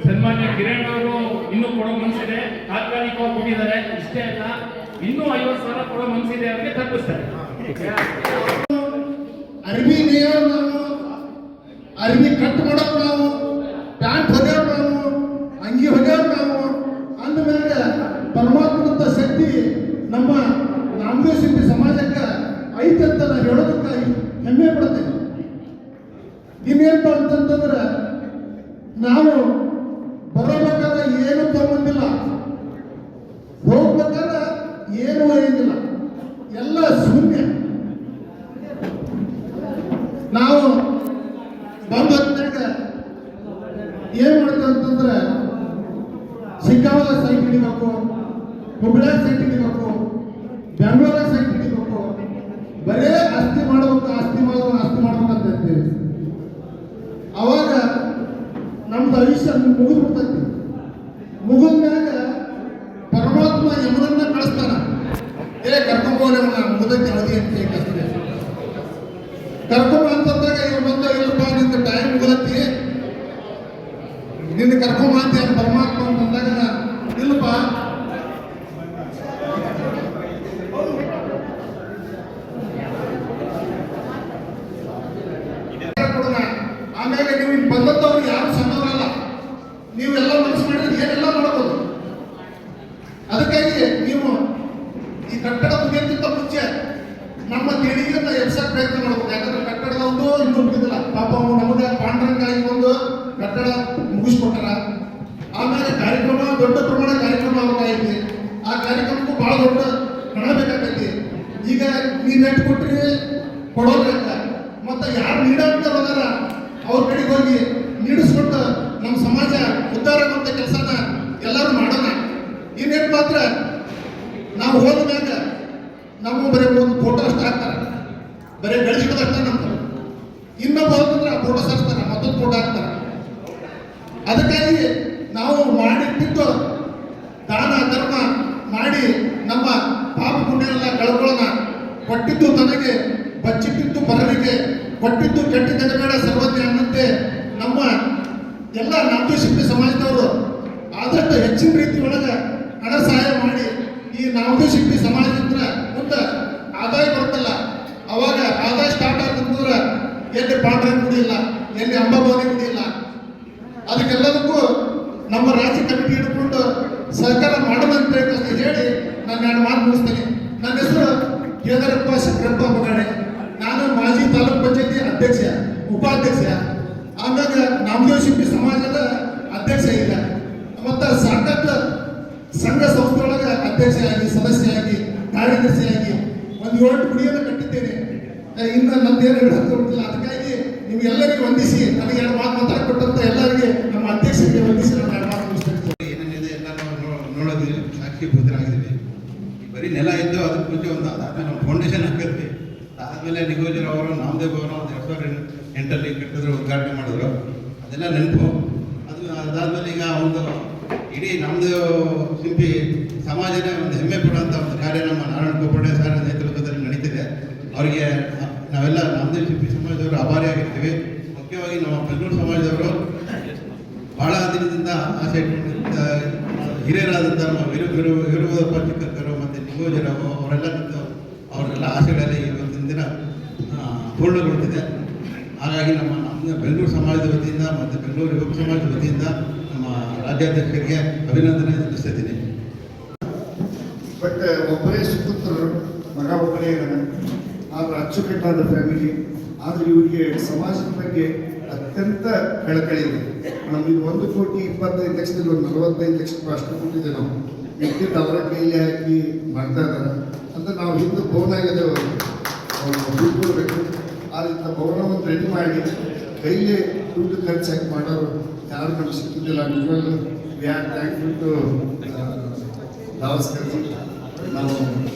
ಸನ್ಮಾನ್ಯ ಕಿರಣ್ ಅವರು ಇನ್ನೂ ಕೊಡೋ ಮನಸ್ಸಿದೆ. ತಾತ್ಕಾಲಿಕವಾಗಿ ಕೊಟ್ಟಿದ್ದಾರೆ. ಇಷ್ಟೇ ಅಲ್ಲ, ಇನ್ನೂ 50,000 ಕೊಡೋ ಮನಸ್ಸಿದೆ. ಅವರಿಗೆ ತಪ್ಪಿಸ್ತಾರೆ. ಅರ್ಬಿ ನೇಯೋರು ನಾವು, ಅರ್ಬಿ ಕಟ್ ಮಾಡೋರು ನಾವು, ಪ್ಯಾಂಟ್ ಹೊಡೆಯೋರು ನಾವು, ಅಂಗಿ ಹೊಡೆಯೋರು ನಾವು ಅಂದಮೇಲೆ ಪರಮಾತ್ಮನಂತ ಶಕ್ತಿ ನಮ್ಮ ನಾಮದೇಶ್ ಶಿಲ್ಪಿ ಸಮಾಜಕ್ಕೆ ಐತೆ ಅಂತ ನಾನು ಹೇಳೋದಕ್ಕೆ ಹೆಮ್ಮೆ ಪಡ್ತೇನೆ. ಇನ್ನೇನಪ್ಪ ಅಂತಂತಂದ್ರೆ ನಾವು ಬರಬೇಕಾದ್ರೆ ಏನು ತಗೊಂಡಿಲ್ಲ, ಹೋಗ್ಬೇಕಾದ್ರೆ ಏನು ಒಯ್ಯಂಗಿಲ್ಲ, ಎಲ್ಲ ಶೂನ್ಯ. ನಾವು ಬಂದ ಹೊತ್ತಿನಾಗ ಏನು ಮಾಡ್ತೇವೆ ಅಂತಂದ್ರೆ ಶಿಗ್ಗಾಂವದಾಗ ಸೈಟ್ ಹಿಡಿಬೇಕು, ಹುಬ್ಳ್ಯಾಗ ಸೈಟ್ ಹಿಡಿಬೇಕು, ಬೆಂಗಳೂರಾಗ ಸೈಟ್ ಹಿಡಿಬೇಕು, ಬರೇ ಆಸ್ತಿ ಮಾಡ್ಬೇಕು, ಆಸ್ತಿ ಮಾಡ್ಬೇಕು ಅಂತ ಹೇಳ್ತೀವಿ. ಅವಾಗ ನಮ್ದು ಆಯುಷ್ಯ ಮುಗಿದ್ಬಿಡ್ತೈತಿ. ಮುಗಿದ್ಮ್ಯಾಗ ಪರಮಾತ್ಮ ಯಮನನ್ನ ಕಳಿಸ್ತಾನ. ಕರ್ಕೊಂಬೋಲೆ ಮುಗಿದೈತಿ ಅವಧಿ ಅಂತ ಕಳಿಸ್ತಾರೆ. ಕರ್ಕೊಂಬ ಅಂತಂದಾಗ ಇವ್ರು ಬಂದ ಇಲ್ಲಪ್ಪ ನಿಂದ ಟೈಮ್ ಮುಗಿದೈತಿ, ನಿನ್ನ ಕರ್ಕೊಂಬ ಅಂತ ಪರಮಾತ್ಮ ಅಂತಂದಾಗ ಇಲ್ಲಪ್ಪ ಆಮೇಲೆ ನೀವು ಇಲ್ಲಿ ಬಂದವ್ರು ಯಾರು ಸಣ್ಣವರಲ್ಲ, ನೀವೆಲ್ಲ ಮನಸ್ಸು ಮಾಡಿದ್ರೆ ಏನೆಲ್ಲ ಮಾಡಬಹುದು. ಅದಕ್ಕಾಗಿ ನೀವು ಈ ಕಟ್ಟಡ ಮುಗಿಯೋಕ್ಕಿಂತ ಮುಂಚೆ ನಮ್ಮ ದೇಣಿಗೆಯನ್ನ ಎಬ್ಸಕ್ ಪ್ರಯತ್ನ ಮಾಡಬೇಕು. ಯಾಕಂದ್ರೆ ಕಟ್ಟಡದ ಒಂದು ಇನ್ನೂ ಮುಗಿದಿಲ್ಲ. ಪಾಪ ನಮಗೆ ಪಾಂಡುರಂಗಾಗಿ ಒಂದು ಕಟ್ಟಡ ಮುಗಿಸ್ಕೊಟ್ಟಾರ. ಆಮೇಲೆ ಕಾರ್ಯಕ್ರಮ ದೊಡ್ಡ ಪ್ರಮಾಣ ಕಾರ್ಯಕ್ರಮ ಆಗೈತಿ. ಆ ಕಾರ್ಯಕ್ರಮಕ್ಕೂ ಬಹಳ ದೊಡ್ಡ ಹಣ ಬೇಕಾಗೈತಿ. ಈಗ ನೀವು ನೆಟ್ಟು ಕೊಟ್ರಿ ಕೊಡೋದ್ರಿಂದ ಮತ್ತೆ ಯಾರು ನೀಡೋದಾರ ಅವ್ರ ಕಡೆಗೆ ಹೋಗಿ ನೀಡಿಸ್ಕೊಟ್ಟು ನಮ್ಮ ಸಮಾಜ ಉದ್ಧಾರ ಕೊಟ್ಟಿದ್ದು ತನಗೆ ಬಚ್ಚಿಟ್ಟಿದ್ದು ಪರರಿಗೆ ಕೊಟ್ಟಿದ್ದು ಕೆಟ್ಟಿದ್ದಬೇಡ ಸರ್ವಜ್ಞ ಅನ್ನಂತೆ ನಮ್ಮ ಎಲ್ಲ ನಾಮದೇವ್ ಶಿಲ್ಪಿ ಸಮಾಜದವರು ಆದಷ್ಟು ಹೆಚ್ಚಿನ ರೀತಿ ಒಳಗೆ ಹಣ ಸಹಾಯ ಮಾಡಿ ಈ ನಾಮದೇವ್ ಶಿಲ್ಪಿ ಸಮಾಜದಿಂದ ಮುಂದೆ ಆದಾಯ ಬರ್ತಲ್ಲ, ಅವಾಗ ಆದಾಯ ಸ್ಟಾರ್ಟ್ ಆಗ್ತಂದ್ರೆ ಎಲ್ಲಿ ಪಾಂಡ್ರೆ ಗುಡಿ ಇಲ್ಲ, ಎಲ್ಲಿ ಅಂಬಾಭವಾನಿ ಗುಡಿ ಇಲ್ಲ. ಅದಕ್ಕೆಲ್ಲದಕ್ಕೂ ನಮ್ಮ ರಾಜ್ಯ ಕಮಿಟಿ ಹಿಡ್ಕೊಂಡು ಸಹಕಾರ ಮಾಡೋದಂತ ಹೇಳಿ ನಾನು 2 ಮಾತು ಮುಗಿಸ್ತೇನೆ. ನನ್ನ ಹೆಸರು ಕೇದಾರಪ್ಪ ಶಂಕರಪ್ಪ ಬಗಾಡೆ. ನಾನು ಮಾಜಿ ತಾಲೂಕ್ ಪಂಚಾಯತಿ ಅಧ್ಯಕ್ಷ, ಉಪಾಧ್ಯಕ್ಷ, ಆಮ್ಯಾಗ ನಾಮದೇವ್ ಶಿಲ್ಪಿ ಸಮಾಜದ ಅಧ್ಯಕ್ಷ ಇಲ್ಲ, ಮತ್ತು ಸಾಕಷ್ಟು ಸಂಘ ಸಂಸ್ಥೆಯೊಳಗೆ ಅಧ್ಯಕ್ಷೆಯಾಗಿ, ಸದಸ್ಯರಾಗಿ, ಕಾರ್ಯದರ್ಶಿಯಾಗಿ ಒಂದು 7 ಗುಡಿಯನ್ನು ಕಟ್ಟಿದ್ದೇನೆ. ಇನ್ನು ನಮ್ದೇನು ಹೇಳೋದಿಲ್ಲ. ಅದಕ್ಕಾಗಿ ನಿಮ್ಗೆಲ್ಲರಿಗೂ ವಂದಿಸಿ ನನಗೆ 2 ಮಾತು ಮಾತಾಡ್ಕೊಟ್ಟಂತ ಎಲ್ಲರಿಗೆ ನಮ್ಮ ಅಧ್ಯಕ್ಷರಿಗೆ ವಂದಿಸಿ ನಾನು 2 ಮಾತು ಮುಗಿಸ್ತೇನೆ. ಏನೇನಿದೆ ಎಲ್ಲ ನಾವು ನೋಡೋದಿಲ್ಲ, ಸಾಕ್ಷೀಭೂತರಾಗಿದ್ದೀವಿ. ಬರೀ ನೆಲ ಇದ್ದು ಅದಕ್ಕೆ ಮುಂಚೆ ಅದಾದ್ಮೇಲೆ ನಾವು ಫೌಂಡೇಶನ್ ಹಾಕಿರ್ತೀವಿ. ಅದಾದಮೇಲೆ ನಿಗೋಜರ್ ಅವರು ನಾಮದೇವ್ ಅವರು 2008 ಕಟ್ಟಿದ್ರು, ಉದ್ಘಾಟನೆ ಮಾಡಿದ್ರು. ಅದೆಲ್ಲ ನೆನಪು. ಅದಾದ್ಮೇಲೆ ಈಗ ಒಂದು ಇಡೀ ನಾಮದೇವ್ ಶಿಲ್ಪಿ ಸಮಾಜನೇ ಒಂದು ಹೆಮ್ಮೆ ಪಡುವಂಥ ಒಂದು ಕಾರ್ಯ ನಮ್ಮ ನಾರಾಯಣ ಕೋಪಡೆ ಸರ್ ನೇತೃತ್ವದಲ್ಲಿ ನಡೀತಿದೆ. ಅವರಿಗೆ ನಾವೆಲ್ಲ ನಾಮದೇವ್ ಶಿಲ್ಪಿ ಸಮಾಜದವರು ಆಭಾರಿಯಾಗಿರ್ತೀವಿ. ಮುಖ್ಯವಾಗಿ ನಮ್ಮ ಬೆಂಗಳೂರು ಸಮಾಜದವರು ಬಹಳ ದಿನದಿಂದ ಆಸೆ ಇಟ್ಕೊಂಡಿದ್ದ ಹಿರಿಯರಾದಂಥ ನಮ್ಮ ವೀರಭದ್ರಪ್ಪ ಚಿಕ್ಕಕ್ಕರು ಮತ್ತು ನಿಗೋಜರವು ಅವರೆಲ್ಲ ಆಸೆಗಳಲ್ಲಿ ಇವತ್ತಿನ ದಿನ ಪೂರ್ಣಗೊಳ್ಳುತ್ತಿದೆ. ಹಾಗಾಗಿ ನಮ್ಮ ಬೆಂಗಳೂರು ಸಮಾಜದ ವತಿಯಿಂದ ಮತ್ತು ಬೆಂಗಳೂರು ಯುವಕ ಸಮಾಜದ ವತಿಯಿಂದ ನಮ್ಮ ರಾಜ್ಯಾಧ್ಯಕ್ಷರಿಗೆ ಅಭಿನಂದನೆ ಸಲ್ಲಿಸ್ತಿದ್ದೀನಿ. ಬಟ್ ಒಬ್ಬರೇ ಸುಪುತ್ರರು, ಮಗ ಒಬ್ಬರೇ ಇದ್ದಾನೆ. ಆದ್ರೆ ಅಚ್ಚುಕಟ್ಟಾದ ಫ್ಯಾಮಿಲಿ. ಆದರೆ ಇವರಿಗೆ ಸಮಾಜದ ಬಗ್ಗೆ ಅತ್ಯಂತ ಕಳಕಳಿ ಇದೆ. ನಮಗೆ 1,25,00,000 ಒಂದು 45 ಲಕ್ಷ ಅಷ್ಟು ಕೊಟ್ಟಿದೆ. ನಾವು ಮಿಕ್ಕಿದ್ದು ಅವರ ಕೈಲಿ ಹಾಕಿ ಮಾಡ್ತಾ ಇದ್ದಾರೆ ಅಂತ ನಾವು ಹಿಂದೆ ಭವನಾಗಿದೆ ದುಡ್ಡು ಕೊಡಬೇಕು. ಆದ್ದರಿಂದ ಭವನವನ್ನು ರೆಡಿ ಮಾಡಿ ಕೈಲೇ ದುಡ್ಡು ಖರ್ಚಾಗಿ ಮಾಡೋರು ಯಾರು ನಮ್ಗೆ ಸಿಕ್ಕಿದ್ದಿಲ್ಲ. ನಿಜವಾಗ್ಲೂ ವಿ ಆರ್ ಥ್ಯಾಂಕ್ಫುಲ್ ಟು ದಾವಸ್ಕರ್. ನಾವು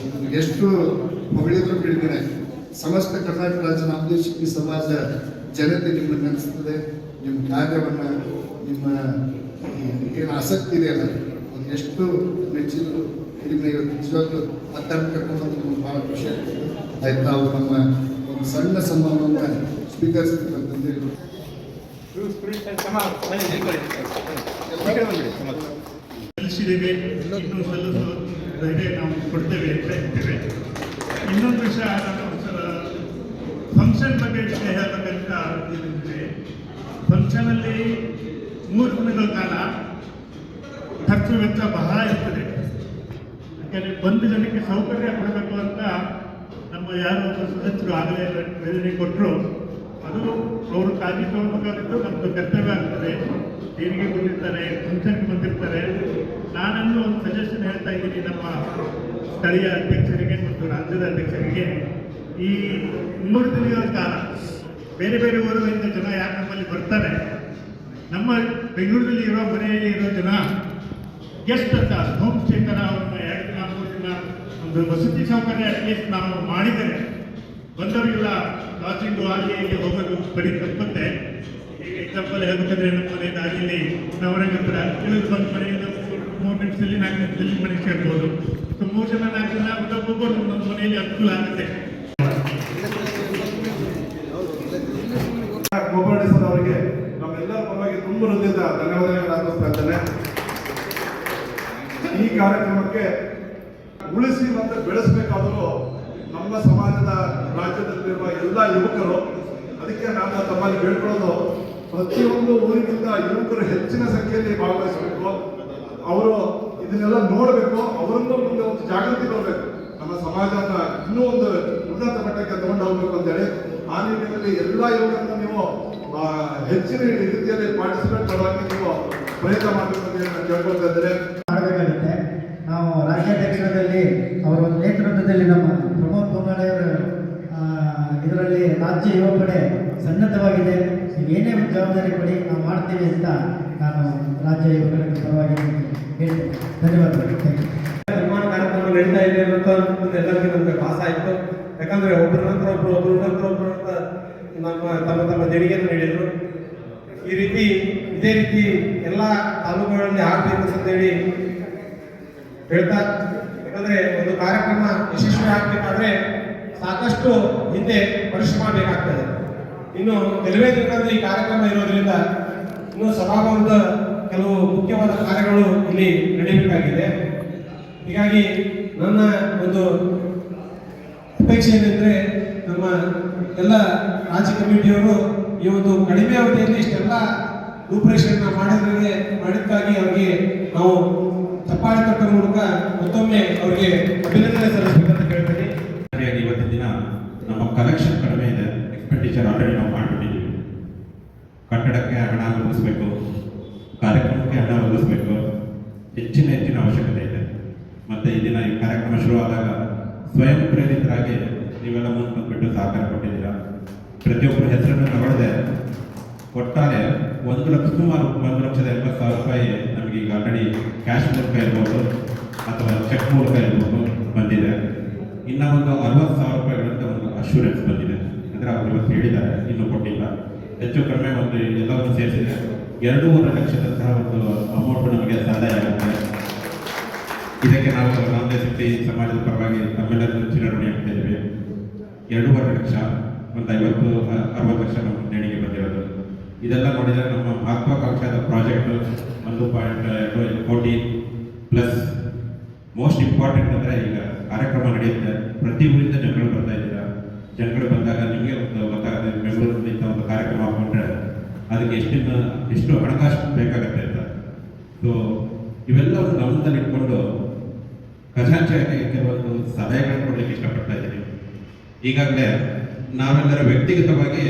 ಎಷ್ಟು ಹೊಗಳಿದ್ರು ಕಡಿಮೆ. ಸಮಸ್ತ ಕರ್ನಾಟಕ ರಾಜ್ಯ ನಾಮದೇವ್ ಶಿಲ್ಪಿ ಸಮಾಜ ಜನತೆ ನಿಮ್ಮನ್ನು ನೆನೆಸ್ತದೆ. ನಿಮ್ಮ ಕಾರ್ಯವನ್ನು, ನಿಮ್ಮ ಏನು ಆಸಕ್ತಿ ಇದೆ ಅಲ್ಲ, ಅದು ಎಷ್ಟು ಮೆಚ್ಚಿದ್ರು ಕಡಿಮೆ. ನಿಜವಾಗ್ಲೂ ಅತ್ಯಂತ ಕರ್ಕೊಂಡು ನಮ್ಗೆ ಭಾಳ ಖುಷಿ ಆಗ್ತದೆ. ಆಯ್ತು, ನಾವು ನಮ್ಮ ಒಂದು ಸಣ್ಣ ಸನ್ಮಾನವನ್ನು ಸ್ವೀಕರಿಸಬೇಕಂತಂದು ಸಲ್ಲಿಸಿದ್ದೇವೆ. ಇನ್ನೂ ಸಲ್ಲಿಸೋದಾಗೆ ನಾವು ಕೊಡ್ತೇವೆ ಅಂತ ಹೇಳ್ತೇವೆ. ಇನ್ನೊಂದು ವಿಷಯ, ಫಂಕ್ಷನ್ ಬಗ್ಗೆ ವಿಷಯ ಹೇಳಬೇಕಂತ ಇದ್ರೆ, ಫಂಕ್ಷನಲ್ಲಿ 3 ದಿನಗಳ ಕಾಲ ಖರ್ಚು ವೆಚ್ಚ ಬಹಳ ಇರ್ತದೆ. ಯಾಕಂದರೆ ಬಂದು ಜನಕ್ಕೆ ಸೌಕರ್ಯ ಕೊಡಬೇಕು ಅಂತ ನಮ್ಮ ಯಾರು ಸದಸ್ಯರು ಆಗಲೇ ಯೋಜನೆ ಕೊಟ್ಟರು. ಅದು ಅವರು ಕಾಳಜಿ ತಗೊಳ್ಬೇಕಾಗಿದ್ದು ನಮ್ಮದು ಕರ್ತವ್ಯ ಆಗ್ತದೆ. ದೇಣಿಗೆ ಬಂದಿರ್ತಾರೆ, ಫಂಕ್ಷನ್ಗೆ ಬಂದಿರ್ತಾರೆ. ನಾನನ್ನು ಒಂದು ಸಜೆಷನ್ ಹೇಳ್ತಾ ಇದ್ದೀನಿ ನಮ್ಮ ಸ್ಥಳೀಯ ಅಧ್ಯಕ್ಷರಿಗೆ ಮತ್ತು ರಾಜ್ಯದ ಅಧ್ಯಕ್ಷರಿಗೆ. ಈ 3 ದಿನಗಳ ಕಾಲ ಬೇರೆ ಬೇರೆ ಊರುಗಳಿಂದ ಜನ ಯಾರು ನಮ್ಮಲ್ಲಿ ಬರ್ತಾರೆ, ನಮ್ಮ ಬೆಂಗಳೂರಲ್ಲಿ ಇರೋ ಮನೆಯಲ್ಲಿ ಇರೋ ಜನ ಗೆಸ್ಟ್ ಅಂತ ಹೋಮ್ ಸ್ಟೇ ಥರ ಅವ್ರನ್ನ 2 ದಿನ 3 ದಿನ ಒಂದು ವಸತಿ ಸೌಕರ್ಯ ಅಟ್ಲೀಸ್ಟ್ ನಾವು ಮಾಡಿದರೆ ಬಂದವರಿಗೆಲ್ಲ ಲಾಜಿಂಗು ಅಲ್ಲಿ ಇಲ್ಲಿ ಹೋಗೋದು ಬರೀ ತಪ್ಪತ್ತೆ. ಈಗ ಎಕ್ಸಾಂಪಲ್ ಹೇಳ್ಬೇಕಂದ್ರೆ ನಮ್ಮ ಮನೆ ದಾರಿಯಲ್ಲಿ ನವರಂಗಪುರ ಇಳಿದು ಬಂದ ಮನೆಯಿಂದ 3 ನಿಮಿಷದಲ್ಲಿ 4 ನಿಮಿಷದಲ್ಲಿ ಮನೆ ಸೇರ್ಬೋದು. ಸೊ 3 ಜನ 4 ಜನ ಒಬ್ಬೊಬ್ಬರು ನಮ್ಮ ಮನೆಯಲ್ಲಿ ಅನುಕೂಲ ಆಗುತ್ತೆ. ಗೋಪಾಲ್ ಸರ್ ಅವರಿಗೆ ನಮ್ಮೆಲ್ಲರ ಪರವಾಗಿ ತುಂಬ ಹೃದಯದ ಧನ್ಯವಾದಗಳನ್ನು ಅರ್ಪಿಸ್ತಾ ಇದ್ದೇನೆ. ಈ ಕಾರ್ಯಕ್ರಮಕ್ಕೆ ಉಳಿಸಿ ಮತ್ತು ಬೆಳೆಸಬೇಕಾದರೂ ನಮ್ಮ ಸಮಾಜದ ರಾಜ್ಯದಲ್ಲಿರುವ ಎಲ್ಲ ಯುವಕರು. ಅದಕ್ಕೆ ನಾನು ತಮ್ಮಲ್ಲಿ ಬೇಡ್ಕೊಳ್ಳೋದು, ಪ್ರತಿಯೊಂದು ಊರಿಗಿಂತ ಯುವಕರು ಹೆಚ್ಚಿನ ಸಂಖ್ಯೆಯಲ್ಲಿ ಭಾಗವಹಿಸಬೇಕು. ಅವರು ಇದನ್ನೆಲ್ಲ ನೋಡಬೇಕು, ಅವರನ್ನು ಮುಂದೆ ಒಂದು ಜಾಗೃತಿ ಬರಬೇಕು. ನಮ್ಮ ಸಮಾಜನ ಇನ್ನೂ ಒಂದು ಉನ್ನತ ಮಟ್ಟಕ್ಕೆ ತಗೊಂಡು ಹೋಗ್ಬೇಕು ಅಂತೇಳಿ ಆ ನಿಟ್ಟಿನಲ್ಲಿ ಎಲ್ಲ ಯುವಕರನ್ನು ನೀವು ಹೆಚ್ಚಿನ ರೀತಿಯಲ್ಲಿ ಪಾರ್ಟಿಸಿಪೇಟ್ ಮಾಡುವಾಗ ನೀವು ಪ್ರಯತ್ನ ಮಾಡಬೇಕು ಅಂತ ಹೇಳಿ ನಾನು ಕೇಳ್ಕೊಳ್ತಾ ಇದ್ದೇನೆ. ಮಾಡಬೇಕಾಗುತ್ತೆ. ನಾವು ರಾಜ್ಯಾಧ್ಯಕ್ಷರಲ್ಲಿ ಅವರ ನೇತೃತ್ವದಲ್ಲಿ ನಮ್ಮ ಪ್ರಮೋದ್ ಬೋನಾಳೆಯವರ ಇದರಲ್ಲಿ ರಾಜ್ಯ ಯುವ ಪಡೆ ಸನ್ನದ್ಧವಾಗಿದೆ. ನೀವೇನೇ ಒಂದು ಜವಾಬ್ದಾರಿ ಕೊಡಿ, ನಾವು ಮಾಡ್ತೀವಿ ಅಂತ ನಾನು ರಾಜ್ಯ ಯುವಕರ ಪರವಾಗಿ ಹೇಳ್ತೀನಿ. ಧನ್ಯವಾದಗಳು. ನಿರ್ಮಾಣ ಕಾರ್ಯಕ್ರಮ ನಡೀತಾ ಇದೆ ಅಂತ ಎಲ್ಲರಿಗೂ ನಮಗೆ ಭಾಸ ಆಯಿತು. ಯಾಕಂದರೆ ಒಬ್ಬರ ನಂತರ ಒಬ್ಬರು ಅಂತ ನಮ್ಮ ತಮ್ಮ ದೇಣಿಗೆಯನ್ನು ನೀಡಿದರು. ಇದೇ ರೀತಿ ಎಲ್ಲ ತಾಲೂಕುಗಳಲ್ಲಿ ಆಗಬೇಕು ಅಂತೇಳಿ ಹೇಳ್ತಾ, ಯಾಕಂದರೆ ಒಂದು ಕಾರ್ಯಕ್ರಮ ಯಶಸ್ವಿ ಆಗಬೇಕಾದ್ರೆ ಸಾಕಷ್ಟು ಹಿಂದೆ ಪರಿಶ್ರಮ ಬೇಕಾಗ್ತದೆ. ಇನ್ನು ಕೆಲವೇ ದಿನಗಳಲ್ಲಿ ಈ ಕಾರ್ಯಕ್ರಮ ಇರೋದ್ರಿಂದ ಇನ್ನು ಸಭಾಭವನದ ಕೆಲವು ಮುಖ್ಯವಾದ ಕಾರ್ಯಗಳು ಇಲ್ಲಿ ನಡೆಯಬೇಕಾಗಿದೆ. ಹೀಗಾಗಿ ನನ್ನ ಒಂದು ಅಪೇಕ್ಷೆ ಏನೆಂದರೆ ನಮ್ಮ ಎಲ್ಲ ರಾಜ್ಯ ಕಮಿಟಿಯವರು ಈ ಒಂದು ಕಡಿಮೆ ಅವಧಿಯಲ್ಲಿ ಇಷ್ಟೆಲ್ಲ ರೂಪರೇಷೆಯನ್ನು ಮಾಡಿದ್ದಕ್ಕಾಗಿ ಅವರಿಗೆ ನಾವು ಚಪ್ಪಾಳೆ ತಟ್ಟುವ ಮೂಲಕ ಮತ್ತೊಮ್ಮೆ ಅವರಿಗೆ ಅಭಿನಂದನೆ ಸಲ್ಲಿಸಬೇಕಂತ ಕೇಳ್ತೀನಿ. ಸರಿಯಾಗಿ ಇವತ್ತಿನ ದಿನ ನಮ್ಮ ಕಲೆಕ್ಷನ್ ಕಡಿಮೆ ಇದೆ, ಎಕ್ಸ್ಪೆಂಡಿಚರ್ ಆಲ್ರೆಡಿ ನಾವು ಮಾಡಿಬಿಟ್ಟಿದ್ದೀವಿ. ಕಟ್ಟಡಕ್ಕೆ ಹಣ ಒದಗಿಸ್ಬೇಕು, ಕಾರ್ಯಕ್ರಮಕ್ಕೆ ಹಣ ಒದಗಿಸ್ಬೇಕು, ಹೆಚ್ಚಿನ ಅವಶ್ಯಕತೆ ಇದೆ. ಮತ್ತು ಈ ದಿನ ಈ ಕಾರ್ಯಕ್ರಮ ಶುರುವಾದಾಗ ಸ್ವಯಂ ಪ್ರೇರಿತರಾಗಿ ನೀವೆಲ್ಲ ಮುಂದ್ಬಿಟ್ಟು ಸಹಕಾರ ಕೊಟ್ಟಿದ್ದೀರಾ. ಪ್ರತಿಯೊಬ್ಬರ ಹೆಸರನ್ನು ತಗೊಳ್ಳದೆ ಒಟ್ಟಾರೆ 1,80,000 ರೂಪಾಯಿ ನಮಗೆ ಈಗ ಆಲ್ರೆಡಿ ಕ್ಯಾಶ್ ಮೂಲಕ ಇರ್ಬೋದು ಅಥವಾ ಚೆಕ್ ಮೂಲಕ ಇರ್ಬೋದು ಬಂದಿದೆ. ಇನ್ನು ಒಂದು 60,000 ರೂಪಾಯಿಗಳಂತ ಒಂದು ಅಶ್ಯೂರೆನ್ಸ್ ಬಂದಿದೆ. ಅಂದರೆ ಅವರು ಇವತ್ತು ಹೇಳಿದ್ದಾರೆ, ಇನ್ನೂ ಕೊಟ್ಟಿಲ್ಲ. ಹೆಚ್ಚು ಕಡಿಮೆ ಒಂದು ಎಲ್ಲವನ್ನು ಸೇರಿಸಿದೆ 2.5 ಲಕ್ಷದಂತಹ ಒಂದು ಅಮೌಂಟ್ ನಮಗೆ ಸಂದಾಯ ಆಗುತ್ತೆ. ಇದಕ್ಕೆ ನಾವು ನಾಮದೇ ಶಕ್ತಿ ಸಮಾಜದ ಪರವಾಗಿ ತಮ್ಮೆಲ್ಲರೂ ಚಿರಋಣಿ ಆಗ್ತಾ ಇದ್ದೀವಿ. 2.5 ಲಕ್ಷ, ಒಂದು 50-60 ಲಕ್ಷ ನಮ್ಮ ದೇಣಿಗೆ ಬಂದಿರೋದು. ಇದೆಲ್ಲ ನೋಡಿದರೆ ನಮ್ಮ ಮಹತ್ವಾಕಾಂಕ್ಷಾದ ಪ್ರಾಜೆಕ್ಟ್ 1.2 ಕೋಟಿ ಪ್ಲಸ್. ಮೋಸ್ಟ್ ಇಂಪಾರ್ಟೆಂಟ್ ಅಂದರೆ ಈಗ ಕಾರ್ಯಕ್ರಮ ನಡೆಯುತ್ತೆ, ಪ್ರತಿ ಊರಿಂದ ಜನಗಳು ಬರ್ತಾ ಇದ್ದೀರಾ. ಜನಗಳು ಬಂದಾಗ ನಿಮಗೆ ಒಂದು ಗೊತ್ತಾಗುತ್ತೆ, ಬೆಂಗಳೂರಿನಿಂದ ಒಂದು ಕಾರ್ಯಕ್ರಮ ಹಾಕೊಂಡ್ರೆ ಅದಕ್ಕೆ ಎಷ್ಟು ಹಣಕಾಸು ಬೇಕಾಗುತ್ತೆ ಅಂತ. ಸೊ ಇವೆಲ್ಲವನ್ನು ಗಮನದಲ್ಲಿ ಇಟ್ಕೊಂಡು ಖಜಾಂಚಿಯಾಗಿ ಕೆಲವೊಂದು ಸಲಹೆಗಳನ್ನು ಕೊಡಲಿಕ್ಕೆ ಇಷ್ಟಪಡ್ತಾ ಇದ್ದೀನಿ. ಈಗಾಗಲೇ ನಾವೆಲ್ಲರ ವ್ಯಕ್ತಿಗತವಾಗಿ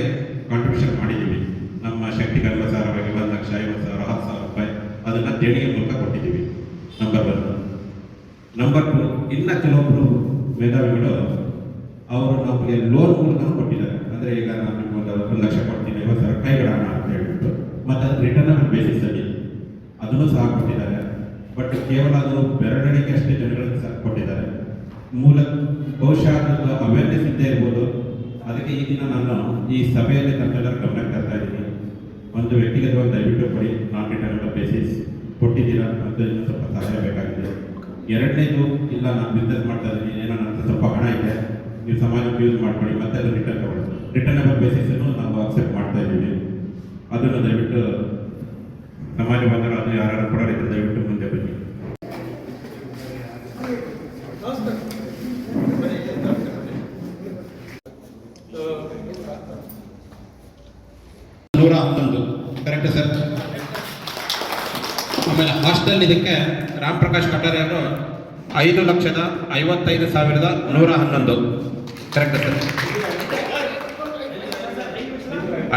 ಕಾಂಟ್ರಿಬ್ಯೂಷನ್ ಮಾಡಿದ್ದೀವಿ. ನಮ್ಮ ಶಕ್ತಿಗನುಸಾರವಾಗಿ 1,50,000, 10,000 ರೂಪಾಯಿ ಅದನ್ನು ದೇಣಿಗೆ ಮೂಲಕ ಕೊಟ್ಟಿದ್ದೀವಿ. ನಂಬರ್ 1. ನಂಬರ್ 2, ಇನ್ನು ಕೆಲವೊಬ್ಬರು ಮೇಧಾವಿಗಳು ಅವರು ನಮಗೆ ಲೋನ್ ಮೂಲಕ ಕೊಟ್ಟಿದ್ದಾರೆ. ಅಂದರೆ ಈಗ ನಾನು ನಿಮ್ಗೆ 1 ಲಕ್ಷ ಕೊಡ್ತೀನಿ, 50,000 ಕೈಗಳ ಹಣ ಅಂತ ಹೇಳ್ಬಿಟ್ಟು, ಮತ್ತು ಅದು ರಿಟರ್ನಬಲ್ ಬೇಸಿಸಲ್ಲಿ ಅದನ್ನು ಸಹ ಕೊಟ್ಟಿದ್ದಾರೆ. ಬಟ್ ಕೇವಲ ಅದು ಬೆರಳಿಗೆ ಅಷ್ಟೇ ಜನಗಳಿಗೆ ಸಹ ಕೊಟ್ಟಿದ್ದಾರೆ. ಬಹುಶಃ ಅದೊಂದು ಅವೇರ್ನೆಸ್ ಇದ್ದೇ ಇರ್ಬೋದು. ಅದಕ್ಕೆ ಈ ದಿನ ನಾನು ಈ ಸಭೆಯಲ್ಲಿ ತಮ್ಮೆಲ್ಲರ ಗಮನಕ್ಕೆ ತರ್ತಾ ಇದ್ದೀನಿ. ಒಂದು ವ್ಯಕ್ತಿಗತವಾಗಿ ದಯವಿಟ್ಟು ಕೊಡಿ, ನಾನ್ ರಿಟರ್ನಬಲ್ ಬೇಸಿಸ್ ಕೊಟ್ಟಿದ್ದೀರಾ ಅಂತ ಇನ್ನೂ ಸ್ವಲ್ಪ ಸಹಾಯ ಬೇಕಾಗಿದೆ. 2ನೇದು, ಇಲ್ಲ ನಾನು ಬಿಸ್ನೆಸ್ ಮಾಡ್ತಾ ಇದ್ದೀನಿ, ಏನೋ ನನ್ನ ಸ್ವಲ್ಪ ಹಣ ಇದೆ, ನೀವು ಸಮಾಜಕ್ಕೆ ಯೂಸ್ ಮಾಡ್ಕೊಳ್ಳಿ, ಮತ್ತೆ ಅದು ರಿಟರ್ನಬಲ್ ಬೇಸಿಸನ್ನು ನಾವು ಅಕ್ಸೆಪ್ಟ್ ಮಾಡ್ತಾ ಇದ್ದೀವಿ. ಅದನ್ನು ದಯವಿಟ್ಟು ಸಮಾಜ ಬಂದರೆ ಅದು ಯಾರು ಕೊಡೋರಿದ್ರೆ ದಯವಿಟ್ಟು ಮುಂದೆ ಬನ್ನಿ. Correct sir. ಆಮೇಲೆ ಹಾಸ್ಟೆಲ್ ಇದಕ್ಕೆ ರಾಮ್ ಪ್ರಕಾಶ್ ಕಟಾರೆ ಅವರು 5,55,111 ಕರೆಕ್ಟ್ ಸರ್.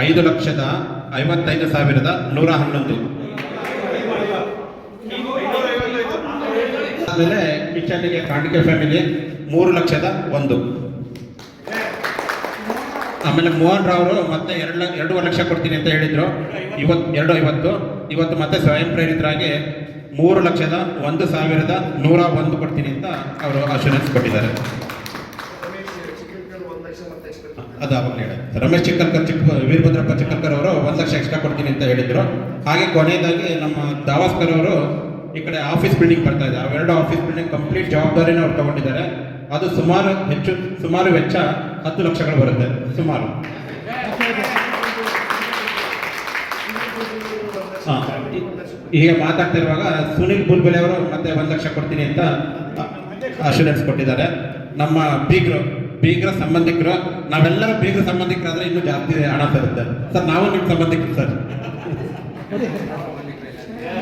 5,55,111. ಆಮೇಲೆ ಕಿಚನ್ಗೆ ಕಾಣಿಕೆ ಫ್ಯಾಮಿಲಿ 3,01,000. ಆಮೇಲೆ ಮೋಹನ್ ರಾವ್ ಮತ್ತೆ 2.5 ಲಕ್ಷ ಕೊಡ್ತೀನಿ ಅಂತ ಹೇಳಿದ್ರು. 2,50,000. ಇವತ್ತು ಮತ್ತೆ ಸ್ವಯಂ ಪ್ರೇರಿತರಾಗಿ 3,01,101 ಕೊಡ್ತೀನಿ ಅಂತ ಅವರು ಅಶ್ಯೂರೆನ್ಸ್ ಕೊಟ್ಟಿದ್ದಾರೆ. ಅದು ಆವಾಗಲೇ ಹೇಳಿದೆ. ರಮೇಶ್ ವೀರಭದ್ರಪ್ಪ ಚಿಕ್ಕಲ್ಕರ್ ಅವರು 1 ಲಕ್ಷ ಎಕ್ಸ್ಟ್ರಾ ಕೊಡ್ತೀನಿ ಅಂತ ಹೇಳಿದ್ರು. ಹಾಗೆ ಕೊನೆಯದಾಗಿ ನಮ್ಮ ದಾವಾಸ್ಕರ್ ಅವರು ಈ ಕಡೆ ಆಫೀಸ್ ಬಿಲ್ಡಿಂಗ್ ಬರ್ತಾ ಇದೆ. ಅವೆರಡು ಆಫೀಸ್ ಬಿಲ್ಡಿಂಗ್ ಕಂಪ್ಲೀಟ್ ಜವಾಬ್ದಾರಿನ ಅವ್ರು ತಗೊಂಡಿದ್ದಾರೆ. ಅದು ಸುಮಾರು ವೆಚ್ಚ 10 ಲಕ್ಷಗಳು ಬರುತ್ತೆ ಸುಮಾರು. ಹೀಗೆ ಮಾತಾಡ್ತಿರುವಾಗ ಸುನಿಲ್ ಬುಲ್ಬುಲೆ ಅವರು ಮತ್ತೆ 1 ಲಕ್ಷ ಕೊಡ್ತೀನಿ ಅಂತ ಅಶ್ಯೂರೆನ್ಸ್ ಕೊಟ್ಟಿದ್ದಾರೆ. ನಮ್ಮ ಬೀಗ್ರ ಸಂಬಂಧಿಕರು, ನಾವೆಲ್ಲರೂ ಬೀಗ್ರ ಸಂಬಂಧಿಕರಾದ್ರೆ ಇನ್ನೂ ಜಾಸ್ತಿ ಹಣ ತರುತ್ತೆ ಸರ್. ನಾವು ನಿಮ್ಮ ಸಂಬಂಧಿಕರು ಸರ್.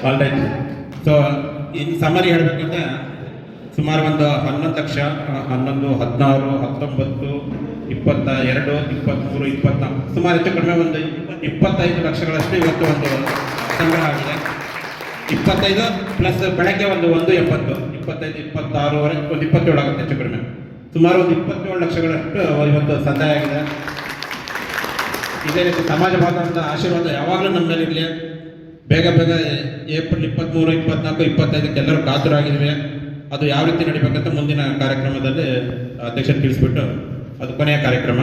All right. ಸೊ ಇನ್ನು ಸಮರಿ ಹೇಳಬೇಕಂದ್ರೆ ಸುಮಾರು ಒಂದು 11 ಲಕ್ಷ, 11, 16, 19, 22, 23, 24 ಸುಮಾರು ಹೆಚ್ಚು ಕಡಿಮೆ ಒಂದು 25 ಲಕ್ಷಗಳಷ್ಟು ಇವತ್ತು ಒಂದು ಸಂಗ್ರಹ ಆಗಿದೆ. 25 ಪ್ಲಸ್ ಬೆಳಗ್ಗೆ ಒಂದು 1.80, 25, 26ವರೆಗೆ ಒಂದು 27 ಆಗುತ್ತೆ ಹೆಚ್ಚು ಕಡಿಮೆ. ಸುಮಾರು ಒಂದು 27 ಲಕ್ಷಗಳಷ್ಟು ಇವತ್ತು ಸಂದಾಯ ಆಗಿದೆ. ಇದೇ ರೀತಿ ಸಮಾಜ ಬಾಂಧವರ ಆಶೀರ್ವಾದ ಯಾವಾಗಲೂ ನಮ್ಮ ಮೇಲೆ ಇರಲಿ. ಬೇಗ ಏಪ್ರಿಲ್ 23, 24, 25 ಎಲ್ಲರೂ ಕಾತುರಾಗಿದ್ವಿ. ಅದು ಯಾವ ರೀತಿ ನಡಿಬೇಕಂತ ಮುಂದಿನ ಕಾರ್ಯಕ್ರಮದಲ್ಲಿ ಅಧ್ಯಕ್ಷರು ತಿಳಿಸ್ಬಿಟ್ಟು ಅದು ಕೊನೆಯ ಕಾರ್ಯಕ್ರಮ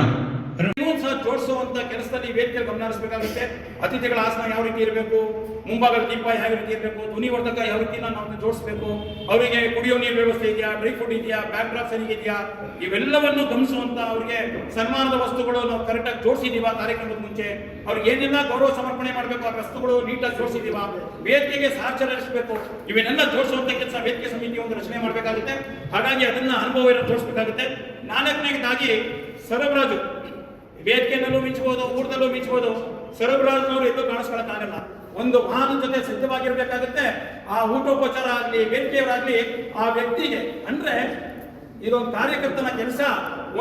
ಸಹ ಜೋಡಿಸುವಂತ ಕೆಲಸದಲ್ಲಿ ವೇದಿಕೆಯಲ್ಲಿ ಗಮನ ಹರಿಸಬೇಕಾಗುತ್ತೆ. ಅತಿಥಿಗಳ ಆಸನ ಯಾವ ರೀತಿ ಇರಬೇಕು, ಮುಂಭಾಗದ ದೀಪ ಯಾವ ರೀತಿ ಇರಬೇಕು, ಧ್ವನಿವರ್ಧಕ ಯಾವ ರೀತಿ ನಾವು ಜೋಡಿಸಬೇಕು, ಅವರಿಗೆ ಕುಡಿಯೋ ನೀರು ವ್ಯವಸ್ಥೆ ಇದೆಯಾ, ಡ್ರೈ ಫುಡ್ ಇದೆಯಾ, ಬ್ಯಾಕ್ ಡ್ರಾಪ್ ಸರಿಗಿದೆಯಾ, ಇವೆಲ್ಲವನ್ನು ಗಮನಿಸುವಂತ ಅವರಿಗೆ ಸನ್ಮಾನದ ವಸ್ತುಗಳು ನಾವು ಕರೆಕ್ಟಾಗಿ ಜೋಡಿಸಿದೀವ, ಕಾರ್ಯಕ್ರಮದ ಮುಂಚೆ ಅವ್ರಿಗೆ ಏನೆಲ್ಲ ಗೌರವ ಸಮರ್ಪಣೆ ಮಾಡಬೇಕು ಆ ವಸ್ತುಗಳು ನೀಟಾಗಿ ಜೋಡಿಸಿದೀವ, ವೇದಿಕೆಗೆ ಸಹಚರಿಸಬೇಕು, ಇವನ್ನೆಲ್ಲ ಜೋಡಿಸುವಂತ ಕೆಲಸ ವೇದಿಕೆ ಸಮಿತಿ ಒಂದು ರಚನೆ ಮಾಡಬೇಕಾಗುತ್ತೆ. ಹಾಗಾಗಿ ಅದನ್ನ ಅನುಭವ ಜೋಡಿಸಬೇಕಾಗುತ್ತೆ. ನಾಲ್ಕನೇದಾಗಿ ಸರಬರಾಜು, ವೇದಿಕೆಯಲ್ಲೂ ಮಿಂಚಬಹುದು, ಊಟದಲ್ಲೂ ಮಿಂಚಬಹುದು, ಸರಬರಾಜಿನವರು ಎಲ್ಲೂ ಕಾಣಿಸ್ಕೊಳ್ಳಕ್ಕಾಗಲ್ಲ. ಒಂದು ವಾಹನದ ಜೊತೆ ಸಿದ್ಧವಾಗಿರ್ಬೇಕಾಗುತ್ತೆ. ಆ ಊಟೋಪಚಾರ ಆಗಲಿ, ವೇದಿಕೆಯವರಾಗ್ಲಿ ಆ ವ್ಯಕ್ತಿಗೆ ಅಂದ್ರೆ ಇದೊಂದು ಕಾರ್ಯಕರ್ತನ ಕೆಲಸ.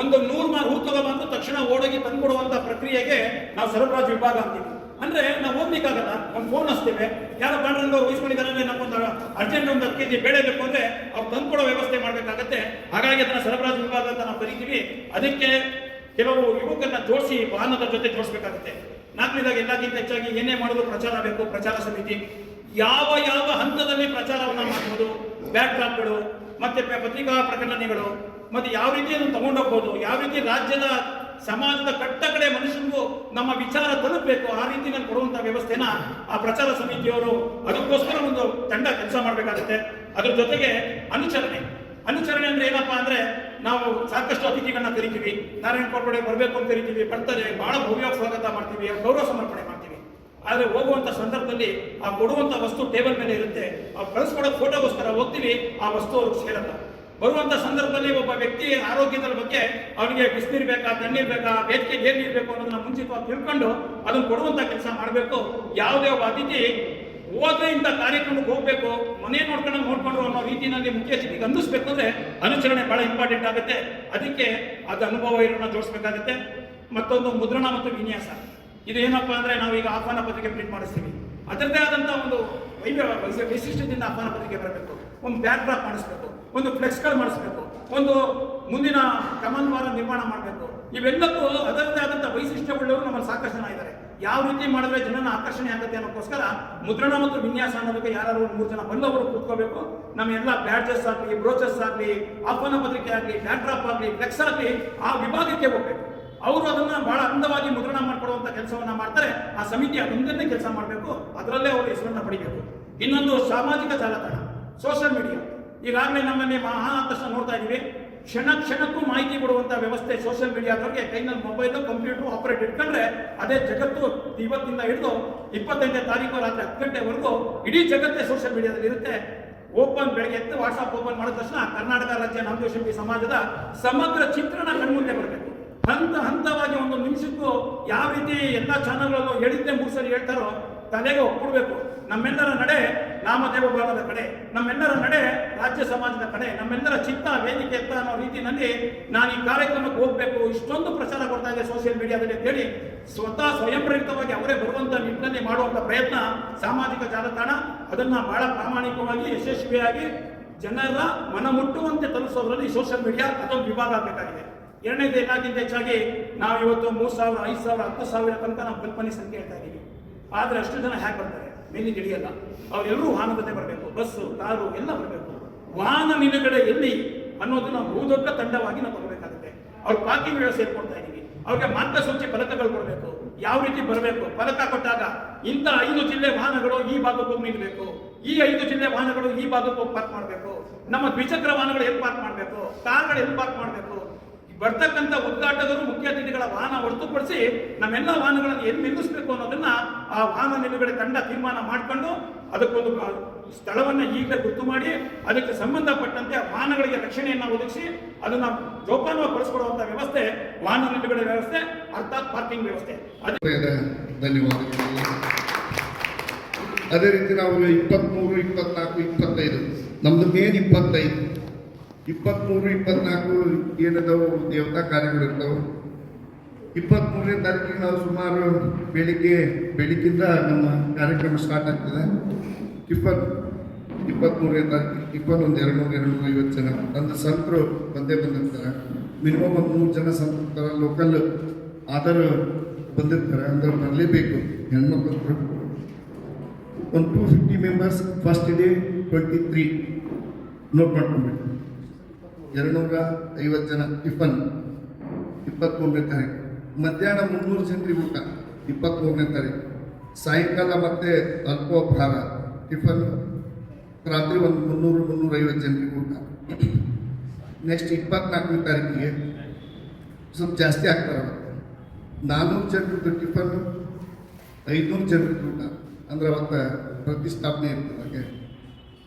ಒಂದು 100 ಮಾರು ಹೂ ತಗೊಂಡು ತಕ್ಷಣ ಓಡೋಗಿ ತಂದ್ಕೊಡುವಂತ ಪ್ರಕ್ರಿಯೆಗೆ ನಾವು ಸರಬರಾಜು ವಿಭಾಗ ಅಂತೀವಿ. ಅಂದ್ರೆ ನಾವು ಹೋಗ್ಲಿಕ್ಕಾಗಲ್ಲ, ಒಂದು ಫೋನ್ ಹಚ್ತೇವೆ, ಯಾರೋ ಪಾಂಡ್ರಂಗ ವಹಿಸ್ಕೊಂಡಿದ್ದಾರೆ, ನಮ್ಮೊಂದು ಅರ್ಜೆಂಟ್ ಒಂದು 10 kg ಬೇಳೆ ಬೇಕು ಅಂದ್ರೆ ಅವ್ರು ತಂದ್ಕೊಡೋ ವ್ಯವಸ್ಥೆ ಮಾಡ್ಬೇಕಾಗತ್ತೆ. ಹಾಗಾಗಿ ಅದನ್ನ ಸರಬರಾಜು ವಿಭಾಗ ಅಂತ ನಾವು ಕರಿತೀವಿ. ಅದಕ್ಕೆ ಕೆಲವು ಯುವಕರನ್ನ ಜೋಡಿಸಿ ವಾಹನದ ಜೊತೆ ಜೋಡಿಸಬೇಕಾಗುತ್ತೆ. ನಾಲ್ಕನೇದಾಗಿ ಎಲ್ಲಕ್ಕಿಂತ ಹೆಚ್ಚಾಗಿ ಏನೇ ಮಾಡೋದು ಪ್ರಚಾರ ಬೇಕು. ಪ್ರಚಾರ ಸಮಿತಿ ಯಾವ ಯಾವ ಹಂತದಲ್ಲಿ ಪ್ರಚಾರವನ್ನ ಮಾಡಬಹುದು, ಬ್ಯಾಕ್ ಡ್ರಾಪ್ಗಳು ಮತ್ತೆ ಪತ್ರಿಕಾ ಪ್ರಕಟಣೆಗಳು, ಮತ್ತೆ ಯಾವ ರೀತಿ ಅದನ್ನು ತಗೊಂಡೋಗ್ಬೋದು, ಯಾವ ರೀತಿ ರಾಜ್ಯದ ಸಮಾಜದ ಕಟ್ಟ ಕಡೆ ಮನುಷ್ಯನಿಗೂ ನಮ್ಮ ವಿಚಾರ ತಲುಪಬೇಕು, ಆ ರೀತಿ ನಾನು ಕೊಡುವಂತ ವ್ಯವಸ್ಥೆನ ಆ ಪ್ರಚಾರ ಸಮಿತಿಯವರು ಅದಕ್ಕೋಸ್ಕರ ಒಂದು ತಂಡ ಕೆಲಸ ಮಾಡಬೇಕಾಗುತ್ತೆ. ಅದ್ರ ಜೊತೆಗೆ ಅನುಚರಣೆ ಅಂದ್ರೆ ಏನಪ್ಪಾ ಅಂದ್ರೆ ನಾವು ಸಾಕಷ್ಟು ಅತಿಥಿಗಳನ್ನ ಕರಿತೀವಿ, ನಾರಾಯಣ ಕೋರ್ಪಡೆ ಬರಬೇಕು ಅಂತ ಕರಿತೀವಿ, ಬರ್ತಾರೆ, ಬಹಳ ಭವ್ಯ ಸ್ವಾಗತ ಮಾಡ್ತೀವಿ, ಗೌರವ ಸಮರ್ಪಣೆ ಮಾಡ್ತೀವಿ. ಆದ್ರೆ ಹೋಗುವಂತ ಸಂದರ್ಭದಲ್ಲಿ ಆ ಕೊಡುವಂತ ವಸ್ತು ಟೇಬಲ್ ಮೇಲೆ ಇರುತ್ತೆ, ಆ ಕಳಿಸ್ಕೊಡೋ ಫೋಟೋಗೋಸ್ಕರ ಹೋಗ್ತೀವಿ, ಆ ವಸ್ತು ಅವ್ರಿಗೆ ಸೇರಲ್ಲ. ಬರುವಂತ ಸಂದರ್ಭದಲ್ಲಿ ಒಬ್ಬ ವ್ಯಕ್ತಿ ಆರೋಗ್ಯದ ಬಗ್ಗೆ ಅವನಿಗೆ ಬಿಸಿನೀರು ಬೇಕಾ, ತಣ್ಣೀರು ಬೇಕಾ, ವೇದಿಕೆಗೆ ಏನ್ ನೀರು ಬೇಕು ಅನ್ನೋದನ್ನ ಮುಂಚಿತವಾಗಿ ತಿಳ್ಕೊಂಡು ಅದನ್ನು ಕೊಡುವಂತ ಕೆಲಸ ಮಾಡಬೇಕು. ಯಾವುದೇ ಒಬ್ಬ ಅತಿಥಿ ಹೋದ್ರೆ ಇಂಥ ಕಾರ್ಯಕ್ರಮಕ್ಕೆ ಹೋಗ್ಬೇಕು, ಮನೆ ನೋಡ್ಕೊಂಡು ಅನ್ನೋ ರೀತಿಯಲ್ಲಿ ಮುಖ್ಯ ಅತಿಥಿಗೆ ಅಂದಿಸ್ಬೇಕು ಅಂದ್ರೆ ಅನುಸರಣೆ ಬಹಳ ಇಂಪಾರ್ಟೆಂಟ್ ಆಗುತ್ತೆ. ಅದಕ್ಕೆ ಅದು ಅನುಭವ ಇರೋಣ ಜೋಡಿಸ್ಬೇಕಾಗುತ್ತೆ. ಮತ್ತೊಂದು ಮುದ್ರಣ ಮತ್ತು ವಿನ್ಯಾಸ. ಇದು ಏನಪ್ಪಾ ಅಂದ್ರೆ ನಾವೀಗ ಆಹ್ವಾನ ಪತ್ರಿಕೆ ಪ್ರಿಂಟ್ ಮಾಡಿಸ್ತೀವಿ, ಅದರದ್ದೇ ಆದಂತ ಒಂದು ವೈಶಿಷ್ಟ್ಯದಿಂದ ಆಹ್ವಾನ ಪತ್ರಿಕೆ ಬರಬೇಕು, ಒಂದು ಬ್ಯಾಕ್ ಡ್ರಾಪ್ ಮಾಡಿಸ್ಬೇಕು, ಒಂದು ಫ್ಲೆಕ್ಸ್ಗಳು ಮಾಡಿಸ್ಬೇಕು, ಒಂದು ಮುಂದಿನ ಕಮನ್ವಾರ ನಿರ್ಮಾಣ ಮಾಡಬೇಕು. ಇವೆಲ್ಲಕ್ಕೂ ಅದರದ್ದೇ ಆದಂಥ ವೈಶಿಷ್ಟ್ಯವುಳ್ಳವರು ನಮ್ಮಲ್ಲಿ ಸಾಕಷ್ಟು ಜನ ಇದ್ದಾರೆ. ಯಾವ ರೀತಿ ಮಾಡಿದ್ರೆ ಜನನ ಆಕರ್ಷಣೆ ಆಗುತ್ತೆ ಅನ್ನೋಕ್ಕೋಸ್ಕರ ಮುದ್ರಣ ಮತ್ತು ವಿನ್ಯಾಸ ಅನ್ನೋದಕ್ಕೆ ಯಾರು 3 ಜನ ಬಲ್ಲವರು ಕೂತ್ಕೋಬೇಕು. ನಮ್ಮ ಎಲ್ಲ ಬ್ಯಾಡ್ಜಸ್ ಆಗಲಿ, ಬ್ರೋಚರ್ಸ್ ಆಗಲಿ, ಆಹ್ವಾನ ಪತ್ರಿಕೆ ಆಗಲಿ, ಬ್ಯಾಕ್ ಡ್ರಾಪ್ ಆಗಲಿ, ಫ್ಲೆಕ್ಸ್ ಆಗಲಿ ಆ ವಿಭಾಗಕ್ಕೆ ಹೋಗ್ಬೇಕು. ಅವರು ಅದನ್ನ ಬಹಳ ಅಂದವಾಗಿ ಮುದ್ರಣ ಮಾಡಿಕೊಡುವಂತ ಕೆಲಸವನ್ನ ಮಾಡ್ತಾರೆ. ಆ ಸಮಿತಿ ಅದೊಂದನ್ನೇ ಕೆಲಸ ಮಾಡಬೇಕು, ಅದರಲ್ಲೇ ಅವರು ಹೆಸರನ್ನ ಪಡಿಬೇಕು. ಇನ್ನೊಂದು ಸಾಮಾಜಿಕ ಜಾಲತಾಣ, ಸೋಷಿಯಲ್ ಮೀಡಿಯಾ. ಈಗಾಗಲೇ ನಮ್ಮಲ್ಲಿ ತಕ್ಷಣ ನೋಡ್ತಾ ಇದೀವಿ, ಕ್ಷಣಕ್ಕೂ ಮಾಹಿತಿ ಕೊಡುವಂತ ವ್ಯವಸ್ಥೆ ಸೋಷಿಯಲ್ ಮೀಡಿಯಾದವ್ರಿಗೆ ಕೈನಲ್ಲಿ ಮೊಬೈಲ್, ಕಂಪ್ಯೂಟರ್ ಆಪರೇಟ್ ಇಟ್ಕೊಂಡ್ರೆ ಅದೇ ಜಗತ್ತು. ಇವತ್ತಿಂದ ಹಿಡಿದು 25ನೇ ತಾರೀಕು ರಾತ್ರಿ 10 ಗಂಟೆವರೆಗೂ ಇಡೀ ಜಗತ್ತೇ ಸೋಷಿಯಲ್ ಮೀಡಿಯಾದಲ್ಲಿ ಇರುತ್ತೆ. ಓಪನ್ ಬೆಳಗ್ಗೆ ಎದ್ದು ವಾಟ್ಸ್ಆಪ್ ಓಪನ್ ಮಾಡಿದ ತಕ್ಷಣ ಕರ್ನಾಟಕ ರಾಜ್ಯ ನಾಮದೇವ ಶಿಲ್ಪಿ ಸಮಾಜದ ಸಮಗ್ರ ಚಿತ್ರಣ ಕಣ್ಮುಂದೆ ಬರಬೇಕು. ಹಂತವಾಗಿ 1 ನಿಮಿಷಕ್ಕೂ ಯಾವ ರೀತಿ ಎಲ್ಲ ಚಾನಲ್ಗಳಲ್ಲೂ ಹೇಳಿದ್ದೆ 3 ಸರಿ ಹೇಳ್ತಾರೋ ತಲೆಗೆ ಒಪ್ಪಿಡ್ಬೇಕು. ನಮ್ಮೆಲ್ಲರ ನಡೆ ನಾಮದೇವ ಭವನದ ಕಡೆ, ನಮ್ಮೆಲ್ಲರ ನಡೆ ರಾಜ್ಯ ಸಮಾಜದ ಕಡೆ, ನಮ್ಮೆಲ್ಲರ ಚಿತ್ತ ವೇದಿಕೆ ಎತ್ತ ಅನ್ನೋ ರೀತಿಯಲ್ಲಿ ನಾನು ಈ ಕಾರ್ಯಕ್ರಮಕ್ಕೆ ಹೋಗ್ಬೇಕು. ಇಷ್ಟೊಂದು ಪ್ರಚಾರ ಕೊಡ್ತಾ ಇದೆ ಸೋಷಿಯಲ್ ಮೀಡಿಯಾದಲ್ಲಿ ಅಂತ ಹೇಳಿ ಸ್ವಯಂ ಪ್ರೇರಿತವಾಗಿ ಅವರೇ ಬರುವಂತ ನಿಟ್ಟಿನಲ್ಲಿ ಮಾಡುವಂತ ಪ್ರಯತ್ನ ಸಾಮಾಜಿಕ ಜಾಲತಾಣ. ಅದನ್ನ ಬಹಳ ಪ್ರಾಮಾಣಿಕವಾಗಿ ಯಶಸ್ವಿಯಾಗಿ ಜನರ ಮನ ಮುಟ್ಟುವಂತೆ ತಲುಪಿಸೋದ್ರಲ್ಲಿ ಸೋಷಿಯಲ್ ಮೀಡಿಯಾ ಅದೊಂದು ವಿಭಾಗ ಆಗಬೇಕಾಗಿದೆ. ಎರಡನೇದು ಎಲ್ಲಕ್ಕಿಂತ ಹೆಚ್ಚಾಗಿ ನಾವು ಇವತ್ತು 3,000, 5,000, 10,000 ತನಕ ನಾವು ಕಲ್ಪನೆ ಸಂಖ್ಯೆ ಹೇಳ್ತಾ ಇದ್ದೀವಿ. ಆದ್ರೆ ಅಷ್ಟು ಜನ ಹೇಗೆ ಬರ್ತಾರೆ? ಮೇಲಿಗೆ ಹಿಡಿಯಲ್ಲ. ಅವರೆಲ್ಲರೂ ವಾಹನದಲ್ಲೇ ಬರಬೇಕು, ಬಸ್ಸು, ಕಾರು ಎಲ್ಲ ಬರಬೇಕು. ವಾಹನ ನಿಲುಗಡೆ ಎಲ್ಲಿ ಅನ್ನೋದನ್ನ ಬಹುದೊಡ್ಡ ತಂಡವಾಗಿ ನಾವು ತಗೋಬೇಕಾಗುತ್ತೆ. ಅವ್ರ ಪಾರ್ಕಿಂಗ್ ವ್ಯವಸ್ಥೆ ಕೊಡ್ತಾ ಇದ್ದೀವಿ. ಅವ್ರಿಗೆ ಮಾರ್ಗಸೂಚಿ ಫಲಕಗಳು ಕೊಡಬೇಕು, ಯಾವ ರೀತಿ ಬರಬೇಕು. ಫಲಕ ಕೊಟ್ಟಾಗ ಇಂಥ 5 ಜಿಲ್ಲೆ ವಾಹನಗಳು ಈ ಭಾಗಕ್ಕೆ ಹೋಗಿ ನಿಲ್ಲಬೇಕು, ಈ 5 ಜಿಲ್ಲೆ ವಾಹನಗಳು ಈ ಭಾಗಕ್ಕೆ ಹೋಗಿ ಪಾರ್ಕ್ ಮಾಡಬೇಕು, ನಮ್ಮ ದ್ವಿಚಕ್ರ ವಾಹನಗಳು ಎಲ್ಲಿ ಪಾರ್ಕ್ ಮಾಡಬೇಕು, ಕಾರ್ಗಳು ಎಲ್ಲಿ ಪಾರ್ಕ್ ಮಾಡಬೇಕು. ಬರ್ತಕ್ಕಂಥ ಉದ್ಘಾಟಕರು ಮುಖ್ಯ ಅತಿಥಿಗಳ ವಾಹನ ಹೊರತುಪಡಿಸಿ ನಮ್ಮೆಲ್ಲ ವಾಹನಗಳನ್ನು ಎಲ್ಲಿ ನಿಲ್ಲಿಸಬೇಕು ಅನ್ನೋದನ್ನ ಆ ವಾಹನ ನಿಲುಗಡೆ ತಂಡ ತೀರ್ಮಾನ ಮಾಡಿಕೊಂಡು ಅದಕ್ಕೊಂದು ಸ್ಥಳವನ್ನ ಈಗಲೇ ಗುರುತು ಮಾಡಿ ಅದಕ್ಕೆ ಸಂಬಂಧಪಟ್ಟಂತೆ ವಾಹನಗಳಿಗೆ ರಕ್ಷಣೆಯನ್ನ ಒದಗಿಸಿ ಅದನ್ನ ಜೋಪಾನವಾಗಿ ಬಳಸಿಕೊಡುವಂತ ವ್ಯವಸ್ಥೆ ವಾಹನ ನಿಲುಗಡೆ ವ್ಯವಸ್ಥೆ, ಅರ್ಥಾತ್ ಪಾರ್ಕಿಂಗ್ ವ್ಯವಸ್ಥೆ. ಧನ್ಯವಾದಗಳು. ಅದೇ ರೀತಿ ನಾವು 23, 24, 25 ನಮ್ದು ಮೇನ್ 25, 23, 24 ಏನದಾವು ದೇವತಾ ಕಾರ್ಯಗಳು ಇರ್ತಾವೆ. 23ನೇ ತಾರೀಕಿಗೆ ನಾವು ಸುಮಾರು ಬೆಳಿಗ್ಗಿಂದ ನಮ್ಮ ಕಾರ್ಯಕ್ರಮ ಸ್ಟಾರ್ಟ್ ಆಗ್ತದೆ. 23ನೇ ತಾರೀಕು 250 ಜನ ಒಂದು ಸಂತರು ಬಂದೇ ಬಂದಿರ್ತಾರೆ. ಮಿನಿಮಮ್ ಒಂದು 3 ಜನ ಸಂತರ ಲೋಕಲ್ ಆಧಾರ ಬಂದಿರ್ತಾರೆ, ಅಂದ್ರೆ ಬರಲೇಬೇಕು ಹೆಣ್ಮಕ್ಳು. ಒಂದು 250 ಮೆಂಬರ್ಸ್ ಫಸ್ಟ್ ಡೇ 23 ನೋಟ್ ಮಾಡ್ಕೊಬೇಕು. 250 ಜನ ಟಿಫನ್ 23ನೇ ತಾರೀಕು. ಮಧ್ಯಾಹ್ನ 300 ಜನರಿಗೆ ಊಟ 23ನೇ ತಾರೀಕು ಸಾಯಂಕಾಲ ಮತ್ತೆ ಅಲ್ಪೋಪಹಾರ ಟಿಫನ್, ರಾತ್ರಿ ಒಂದು 300-350 ಜನರಿಗೆ ಊಟ. ನೆಕ್ಸ್ಟ್ 24ನೇ ತಾರೀಕಿಗೆ ಸ್ವಲ್ಪ ಜಾಸ್ತಿ ಆಗ್ತಾರೆ. 400 ಜನರದ್ದು ಟಿಫನ್ನು, 500 ಜನರದ್ದು ಊಟ, ಅಂದ್ರೆ ಅವತ್ತು ಪ್ರತಿಷ್ಠಾಪನೆ ಇರ್ತದೆ ಹಾಗೆ.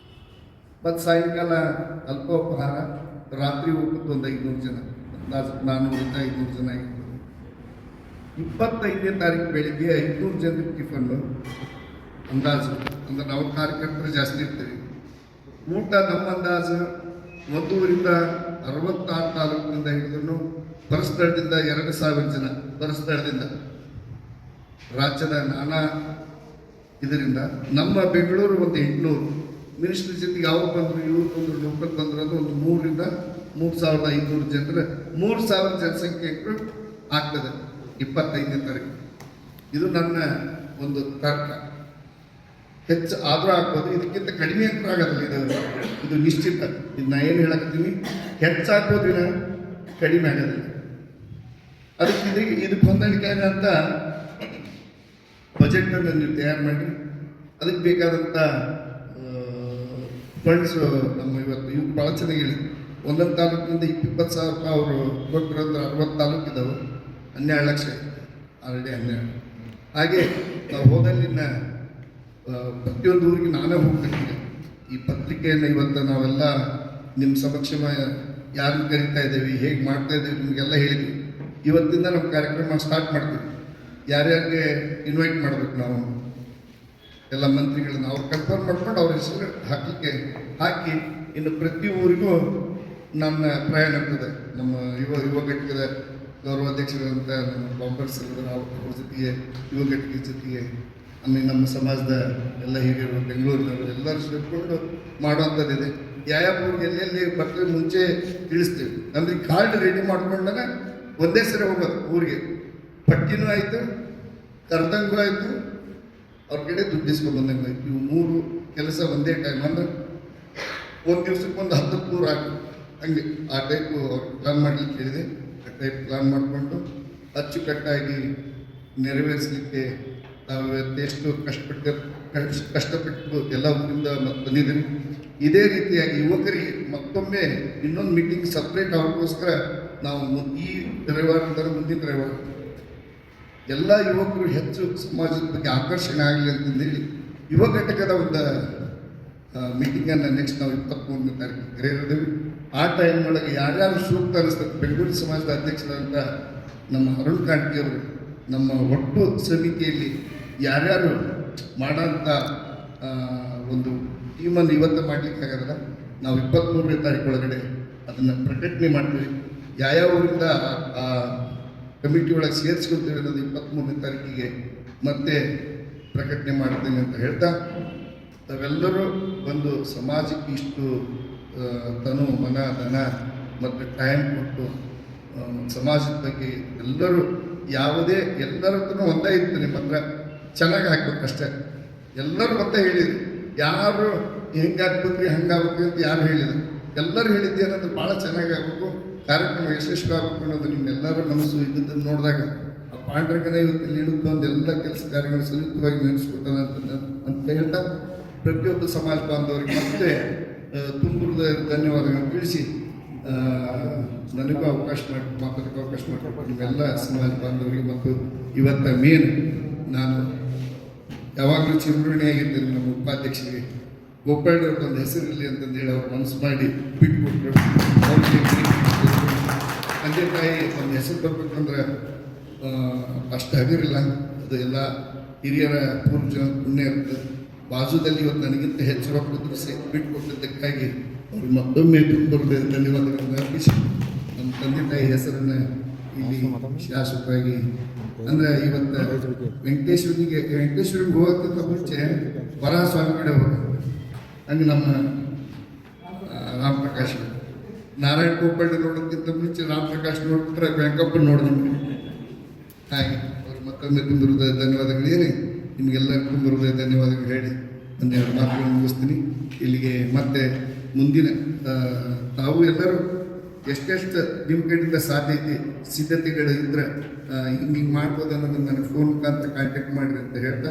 ಮತ್ತು ಸಾಯಂಕಾಲ ಅಲ್ಪೋಪಹಾರ, ರಾತ್ರಿ ಊಟಕ್ಕೆ ಒಂದು 500 ಜನ, 400-500 ಜನ ಆಗಿರ್ತದೆ. 25ನೇ ತಾರೀಕು ಬೆಳಿಗ್ಗೆ 500 ಜನರಿಗೆ ಟಿಫನ್ನು ಅಂದಾಜು, ಅಂದ್ರೆ ನಾವು ಕಾರ್ಯಕರ್ತರು ಜಾಸ್ತಿ ಇರ್ತೀವಿ. ಊಟ ನಮ್ಮ ಅಂದಾಜು 1 66 ತಾಲೂಕಿನಿಂದ ಹಿಡಿದು ಪರಸ್ಥಳದಿಂದ 2,000 ಜನ, ಪರಸ್ಥಳದಿಂದ ರಾಜ್ಯದ ನಾನಾ ಇದರಿಂದ. ನಮ್ಮ ಬೆಂಗಳೂರು ಒಂದು 800, ಮಿನಿಸ್ಟ್ರಿ ಜೊತೆಗೆ ಅವ್ರು ಬಂದರು ಇವ್ರು ಬಂದರು ಲೋಕಲ್ ಬಂದರು ಅಂದ್ರೆ ಒಂದು 3,000-3,500 ಜನರ 3,000 ಜನಸಂಖ್ಯೆ ಆಗ್ತದೆ 25ನೇ ತಾರೀಕು. ಇದು ನನ್ನ ಒಂದು ತರ್ಕ. ಹೆಚ್ಚು ಆದರೂ ಆಗ್ಬೋದು, ಇದಕ್ಕಿಂತ ಕಡಿಮೆ ಅಂತ ಆಗೋದಿಲ್ಲ. ಇದು ನಿಶ್ಚಿತ. ಇದು ನಾ ಏನು ಹೇಳಕತ್ತೀನಿ, ಹೆಚ್ಚಾಗೋದಿನ ಕಡಿಮೆ ಆಗೋದಿಲ್ಲ. ಅದಕ್ಕೆ ಇದಕ್ಕೆ ಹೊಂದಾಣಿಕೆ ಅಂತ ಬಜೆಟನ್ನು ನೀವು ತಯಾರು ಮಾಡಿ ಅದಕ್ಕೆ ಬೇಕಾದಂಥ ಫಂಡ್ಸು ನಮ್ಮ ಇವತ್ತು ಇವು ಭಾಳ ಚೆನ್ನಾಗಿ ಹೇಳಿ. ಒಂದೊಂದು ತಾಲೂಕಿನಿಂದ 20,000 ರೂಪಾಯಿ ಅವರು ಕೊಟ್ಟರು ಅಂದ್ರೆ 60 ತಾಲೂಕಿದ್ದಾವೆ, 12 ಲಕ್ಷ ಆಲ್ರೆಡಿ 12. ಹಾಗೆ ನಾವು ಹೋದಲ್ಲಿನ ಪ್ರತಿಯೊಂದು ಊರಿಗೆ ನಾನೇ ಹೋಗ್ತಿದ್ದೀನಿ. ಈ ಪತ್ರಿಕೆಯನ್ನು ಇವತ್ತು ನಾವೆಲ್ಲ ನಿಮ್ಮ ಸಮಕ್ಷಮ ಯಾರನ್ನು ಕರಿತಾ ಇದ್ದೇವೆ, ಹೇಗೆ ಮಾಡ್ತಾ ಇದ್ದೇವೆ ನಿಮಗೆಲ್ಲ ಹೇಳಿದ್ವಿ. ಇವತ್ತಿಂದ ನಮ್ಮ ಕಾರ್ಯಕ್ರಮ ಸ್ಟಾರ್ಟ್ ಮಾಡ್ತೀವಿ. ಯಾರ್ಯಾರಿಗೆ ಇನ್ವೈಟ್ ಮಾಡಬೇಕು ನಾವು ಎಲ್ಲ ಮಂತ್ರಿಗಳನ್ನ ಅವ್ರು ಕನ್ಫರ್ಮ್ ಮಾಡ್ಕೊಂಡು ಅವ್ರ ಹೆಸರು ಹಾಕಿ ಇನ್ನು ಪ್ರತಿ ಊರಿಗೂ ನನ್ನ ಪ್ರಯಾಣ ಇರ್ತದೆ. ನಮ್ಮ ಯುವ ಘಟಕದ ಗೌರವಾಧ್ಯಕ್ಷರಂತ ನಮ್ಮ ಬಾಂಬರ್ ಸರ್ ಅವ್ರ ಜೊತೆಗೆ, ಯುವ ಘಟಕದ ಜೊತೆಗೆ, ಆಮೇಲೆ ನಮ್ಮ ಸಮಾಜದ ಎಲ್ಲ ಹಿರಿಯರು, ಬೆಂಗಳೂರಿನವರು ಎಲ್ಲರೂ ಸೇರಿಕೊಂಡು ಮಾಡುವಂಥದ್ದಿದೆ. ಯಾವ ಊರಿಗೆ ಎಲ್ಲೆಲ್ಲಿ ಬರ್ತದೆ ಮುಂಚೆ ತಿಳಿಸ್ತೀವಿ. ಅಂದರೆ ಕಾರ್ಡ್ ರೆಡಿ ಮಾಡ್ಕೊಂಡಾಗ ಒಂದೇ ಸರಿ ಹೋಗೋದು ಊರಿಗೆ. ಪಟ್ಟಿನೂ ಆಯಿತು, ಕರ್ದಂಗೂ ಆಯಿತು, ಅವ್ರ ಕಡೆ ದುಡ್ಡು ಇಸ್ಕೊಂಡ್ಬಂದಂಗೆ ಆಯಿತು. ಇವು 3 ಕೆಲಸ ಒಂದೇ ಟೈಮ್. ಅಂದ್ರೆ ಒಂದು ದಿವ್ಸಕ್ಕೆ ಒಂದು 10 ಊರು ಹಾಕಿ ಹಂಗೆ ಆ ಟೈಪು ಅವ್ರು ಪ್ಲಾನ್ ಮಾಡಲಿಕ್ಕೆ ಹೇಳಿದೆ. ಆ ಟೈಪ್ ಪ್ಲಾನ್ ಮಾಡಿಕೊಂಡು ಅಚ್ಚುಕಟ್ಟಾಗಿ ನೆರವೇರಿಸಲಿಕ್ಕೆ ನಾವು ಎಷ್ಟು ಕಷ್ಟಪಟ್ಟು ಎಲ್ಲ ಊರಿಂದ ಬಂದಿದ್ದೀವಿ. ಇದೇ ರೀತಿಯಾಗಿ ಯುವಕರಿಗೆ ಮತ್ತೊಮ್ಮೆ ಇನ್ನೊಂದು ಮೀಟಿಂಗ್ ಸಪ್ರೇಟ್ ಅವ್ರಿಗೋಸ್ಕರ ನಾವು ಈ ರವಿವಾರ ಅಂದರೆ ಮುಂದಿನ ರವಿವಾರ ಎಲ್ಲ ಯುವಕರು ಹೆಚ್ಚು ಸಮಾಜದ ಬಗ್ಗೆ ಆಕರ್ಷಣೆ ಆಗಲಿ ಅಂತಂದೇಳಿ ಯುವ ಘಟಕದ ಒಂದು ಮೀಟಿಂಗನ್ನು ನೆಕ್ಸ್ಟ್ ನಾವು 23ನೇ ತಾರೀಕು ಕರೆಯಿದ್ದೇವೆ. ಆ ಟೈಮ್ ಒಳಗೆ ಯಾರ್ಯಾರು ಸೂಕ್ತ ಅನಿಸ್ತದೆ, ಬೆಂಗಳೂರು ಸಮಾಜದ ಅಧ್ಯಕ್ಷರಾದಂಥ ನಮ್ಮ ಅರುಣ್ ಕಾಂಟಿಯವರು ನಮ್ಮ ಒಟ್ಟು ಸಮಿತಿಯಲ್ಲಿ ಯಾರ್ಯಾರು ಮಾಡೋಂಥ ಒಂದು ಟೀಮನ್ನು ಇವತ್ತು ಮಾಡಲಿಕ್ಕಾಗಲ್ಲ. ನಾವು 23ನೇ ತಾರೀಕು ಒಳಗಡೆ ಅದನ್ನು ಪ್ರಕಟಣೆ ಮಾಡ್ತೀವಿ. ಯಾವ ಊರಿಂದ ಆ ಕಮಿಟಿ ಒಳಗೆ ಸೇರಿಸ್ಕೊಳ್ತೀವಿ ಅನ್ನೋದು 23ನೇ ತಾರೀಕಿಗೆ ಮತ್ತೆ ಪ್ರಕಟಣೆ ಮಾಡ್ತೀನಿ ಅಂತ ಹೇಳ್ತಾ, ತಾವೆಲ್ಲರೂ ಒಂದು ಸಮಾಜಕ್ಕೆ ಇಷ್ಟು ತನು ಮನ ಧನ ಮತ್ತು ಟೈಮ್ ಕೊಟ್ಟು ಸಮಾಜದ ಬಗ್ಗೆ ಎಲ್ಲರೂ ಯಾವುದೇ ಎಲ್ಲರದ್ದು ಒಂದೇ ಇತ್ತು. ನಿಮ್ಮ ಹತ್ರ ಚೆನ್ನಾಗಿ ಹಾಕ್ಬೇಕಷ್ಟೇ. ಎಲ್ಲರೂ ಮತ್ತೆ ಹೇಳಿದ್ರು, ಯಾರು ಹೆಂಗಾಗ್ಬೇಕ್ರಿ ಹಂಗಾಗ್ಬೇಕು ಅಂತ ಯಾರು ಹೇಳಿದ್ರು. ಎಲ್ಲರೂ ಹೇಳಿದ್ದೆ ಅನ್ನೋದು ಭಾಳ ಚೆನ್ನಾಗಿ ಆಗಬೇಕು, ಕಾರ್ಯಕ್ರಮ ಯಶಸ್ವಿ ಆಗಬೇಕು ಅನ್ನೋದು ನಿಮ್ಮೆಲ್ಲರ ಮನಸ್ಸು ಇದ್ದದ್ದನ್ನು ನೋಡಿದಾಗ ಆ ಪಾಂಡ್ರಂಗನ ಇವತ್ತು ನೀಡುತ್ತ ಒಂದು ಎಲ್ಲ ಕೆಲಸ ಕಾರ್ಯಗಳು ಸೂಕ್ತವಾಗಿ ನಡೆಸ್ಕೊಡ್ತಾನೆ ಅಂತ ಹೇಳ್ತಾ ಪ್ರತಿಯೊಬ್ಬ ಸಮಾಜ ಬಾಂಧವರಿಗೆ ಮತ್ತೆ ತುಂಬುರದ ಧನ್ಯವಾದಗಳನ್ನು ತಿಳಿಸಿ ನನಗೂ ಅವಕಾಶ ಮಾತಾಡೋಕ್ಕೆ ಅವಕಾಶ ಮಾಡಿಕೊಟ್ಟು ನಿಮ್ಮೆಲ್ಲ ಸಮಾಜ ಬಾಂಧವರಿಗೆ ಮತ್ತು ಇವತ್ತ ಮೇನ್ ನಾನು ಯಾವಾಗಲೂ ಚಿರುಣಿಯಾಗಿದ್ದೇನೆ ನಮ್ಮ ಉಪಾಧ್ಯಕ್ಷರಿಗೆ ಗೋಪಾಳವ್ರದ್ದು ಒಂದು ಹೆಸರಿರಲಿ ಅಂತಂದೇಳಿ ಅವ್ರು ಮನಸ್ಸು ಮಾಡಿ ಬಿಟ್ಕೊಟ್ರು. ತಂದೆ ತಾಯಿ ಒಂದು ಹೆಸರು ಬರ್ಬೇಕಂದ್ರೆ ಅಷ್ಟು ಹಗಿರಿಲ್ಲ. ಅದು ಎಲ್ಲ ಹಿರಿಯರ ಪೂರ್ವಜ ಪುಣ್ಯ ಇರ್ತದೆ. ಬಾಜುದಲ್ಲಿ ಇವತ್ತು ನನಗಿಂತ ಹೆಚ್ಚು ರೊಕ್ಕ ಬಿಟ್ಟುಕೊಟ್ಟಿದ್ದಕ್ಕಾಗಿ ಅವ್ರಿಗೆ ಮತ್ತೊಮ್ಮೆ ತುಂಬದೇ ಧನ್ಯವಾದಗಳನ್ನು ಅರ್ಪಿಸಿ ನಮ್ಮ ತಂದೆ ತಾಯಿ ಹೆಸರನ್ನು ಇಲ್ಲಿ ಶಾಶ್ವತವಾಗಿ ಅಂದರೆ ಇವತ್ತು ವೆಂಕಟೇಶ್ವರಿಗೆ ಹೋಗೋಕ್ಕಿಂತ ಮುಂಚೆ ವರಹ ಸ್ವಾಮಿ ಕಡೆ ಹೋಗೋದು. ಹಂಗೆ ನಮ್ಮ ರಾಮಪ್ರಕಾಶ್ ನಾರಾಯಣ ಗೋಪಾಲ್ ನೋಡೋದಕ್ಕಿಂತ ಮುಂಚೆ ರಾಮಪ್ರಕಾಶ್ ನೋಡ್ಬಿಟ್ರೆ ವೆಂಕಪ್ಪ ನೋಡಿದ್ವಿ. ಹಾಗೆ ಅವ್ರು ಮತ್ತೊಮ್ಮೆ ತುಂಬಿರುವುದ ಧನ್ಯವಾದಗಳು ಹೇಳಿ ನಿಮಗೆಲ್ಲರಿಗೂ ತುಂಬಿರುವುದ ಧನ್ಯವಾದಗಳು ಹೇಳಿ ಒಂದೆರಡು ಮಾತುಗಳನ್ನು ಮುಗಿಸ್ತೀನಿ. ಇಲ್ಲಿಗೆ ಮತ್ತೆ ಮುಂದಿನ ತಾವು ಎಲ್ಲರೂ ಎಷ್ಟೆಷ್ಟು ನಿಮ್ಮ ಕಡೆಯಿಂದ ಸಾಧ್ಯ ಐತಿ ಸಿದ್ಧತೆಗಳು ಇದ್ರೆ ಹಿಂಗೆ ಮಾಡ್ಬೋದು ಅನ್ನೋದನ್ನ ನನಗೆ ಫೋನ್ ಮುಖಾಂತರ ಕಾಂಟ್ಯಾಕ್ಟ್ ಮಾಡಿರಿ ಅಂತ ಹೇಳ್ತಾ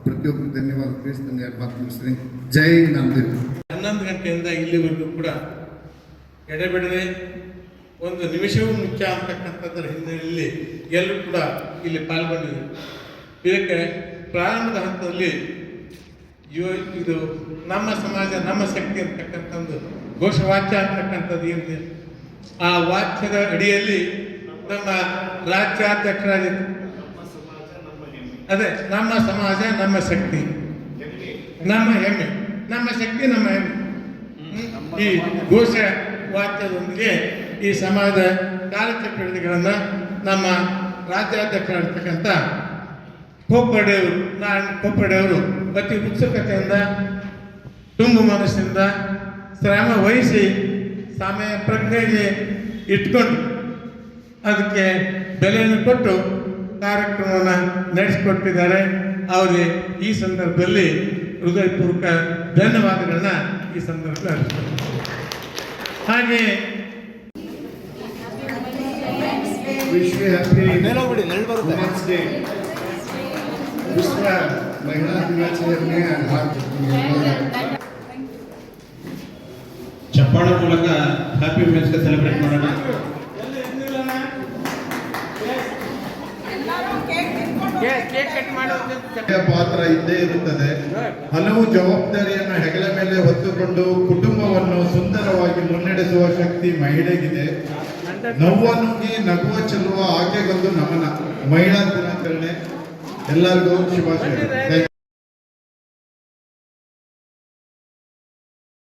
ಪ್ರತಿಯೊಬ್ಬರು ಧನ್ಯವಾದ ತಿಳಿಸ್ತೀನಿ. ಯಾರು ಮಾತು ಮುಗಿಸ್ತೀನಿ. ಜೈ ನಾಮದೇವ್. 11 ಗಂಟೆಯಿಂದ ಇಲ್ಲಿವರೆಗೂ ಕೂಡ ಎಡೆಬಿಡದೆ ಒಂದು ನಿಮಿಷವೂ ಮುಖ್ಯ ಅಂತಕ್ಕಂಥದ್ದರ ಹಿನ್ನೆಲೆಯಲ್ಲಿ ಎಲ್ಲರೂ ಕೂಡ ಇಲ್ಲಿ ಪಾಲ್ಗೊಂಡಿದ್ದಾರೆ. ಇದಕ್ಕೆ ಪ್ರಾರಂಭದ ಹಂತದಲ್ಲಿ ಇದು ನಮ್ಮ ಸಮಾಜ ನಮ್ಮ ಶಕ್ತಿ ಅಂತಕ್ಕಂಥದ್ದು ಘೋಷವಾಕ್ಯ ಅಂತಕ್ಕಂಥದ್ದು ಏನಿದೆ ಆ ವಾಕ್ಯದ ಅಡಿಯಲ್ಲಿ ನಮ್ಮ ರಾಜ್ಯಾಧ್ಯಕ್ಷರಾದ ಅದೇ ನಮ್ಮ ಸಮಾಜ ನಮ್ಮ ಶಕ್ತಿ ನಮ್ಮ ಹೆಮ್ಮೆ, ನಮ್ಮ ಶಕ್ತಿ ನಮ್ಮ ಹೆಮ್ಮೆ. ಈ ಘೋಷ ವಾಕ್ಯದೊಂದಿಗೆ ಈ ಸಮಾಜದ ಕಾರ್ಯಚಟುವಟಿಕೆಗಳನ್ನು ನಮ್ಮ ರಾಜ್ಯಾಧ್ಯಕ್ಷರಾಗಿರ್ತಕ್ಕಂಥ ಕೊಪ್ಪಡೆಯವರು ನಾರಾಯಣ ಕೊಪ್ಪಡೆಯವರು ಅತಿ ಉತ್ಸುಕತೆಯಿಂದ ತುಂಬು ಮನಸ್ಸಿನಿಂದ ಶ್ರಮ ವಹಿಸಿ ಸಮಯ ಪ್ರಜ್ಞೆಗೆ ಇಟ್ಕೊಂಡು ಅದಕ್ಕೆ ಬೆಲೆಯನ್ನು ಕೊಟ್ಟು ಕಾರ್ಯಕ್ರಮವನ್ನು ನಡೆಸಿಕೊಟ್ಟಿದ್ದಾರೆ. ಅವರಿಗೆ ಈ ಸಂದರ್ಭದಲ್ಲಿ ಹೃದಯಪೂರ್ವಕ ಧನ್ಯವಾದಗಳನ್ನ ಈ ಸಂದರ್ಭದಲ್ಲಿ ಅರ್ಪಿಸ್ತೀನಿ. ಹಾಗೆ ವಿಶ್ವ ಹ್ಯಾಪಿ ವುಮೆನ್ಸ್ ಡೇ, ವಿಶ್ವ ಮಹಿಳಾ ದಿನಾಚರಣೆ. ಚಪ್ಪಾಳೆ ಮೂಲಕ ಹ್ಯಾಪಿ ವುಮೆನ್ಸ್ ಡೇ ಸೆಲೆಬ್ರೇಟ್ ಮಾಡೋಣ. ಪಾತ್ರ ಇದ್ದೇ ಇರುತ್ತದೆ. ಹಲವು ಜವಾಬ್ದಾರಿಯನ್ನು ಹೆಗಲ ಮೇಲೆ ಹೊತ್ತುಕೊಂಡು ಕುಟುಂಬವನ್ನು ಸುಂದರವಾಗಿ ಮುನ್ನಡೆಸುವ ಶಕ್ತಿ ಮಹಿಳೆಗಿದೆ. ನವ್ವ ನುಂಗಿ ನಗುವ ಚೆಲ್ಲುವ ಆಕೆಗೊಂದು ನಮನ. ಮಹಿಳಾ ದಿನಾಚರಣೆ ಎಲ್ಲರಿಗೂ ಶುಭಾಶಯ.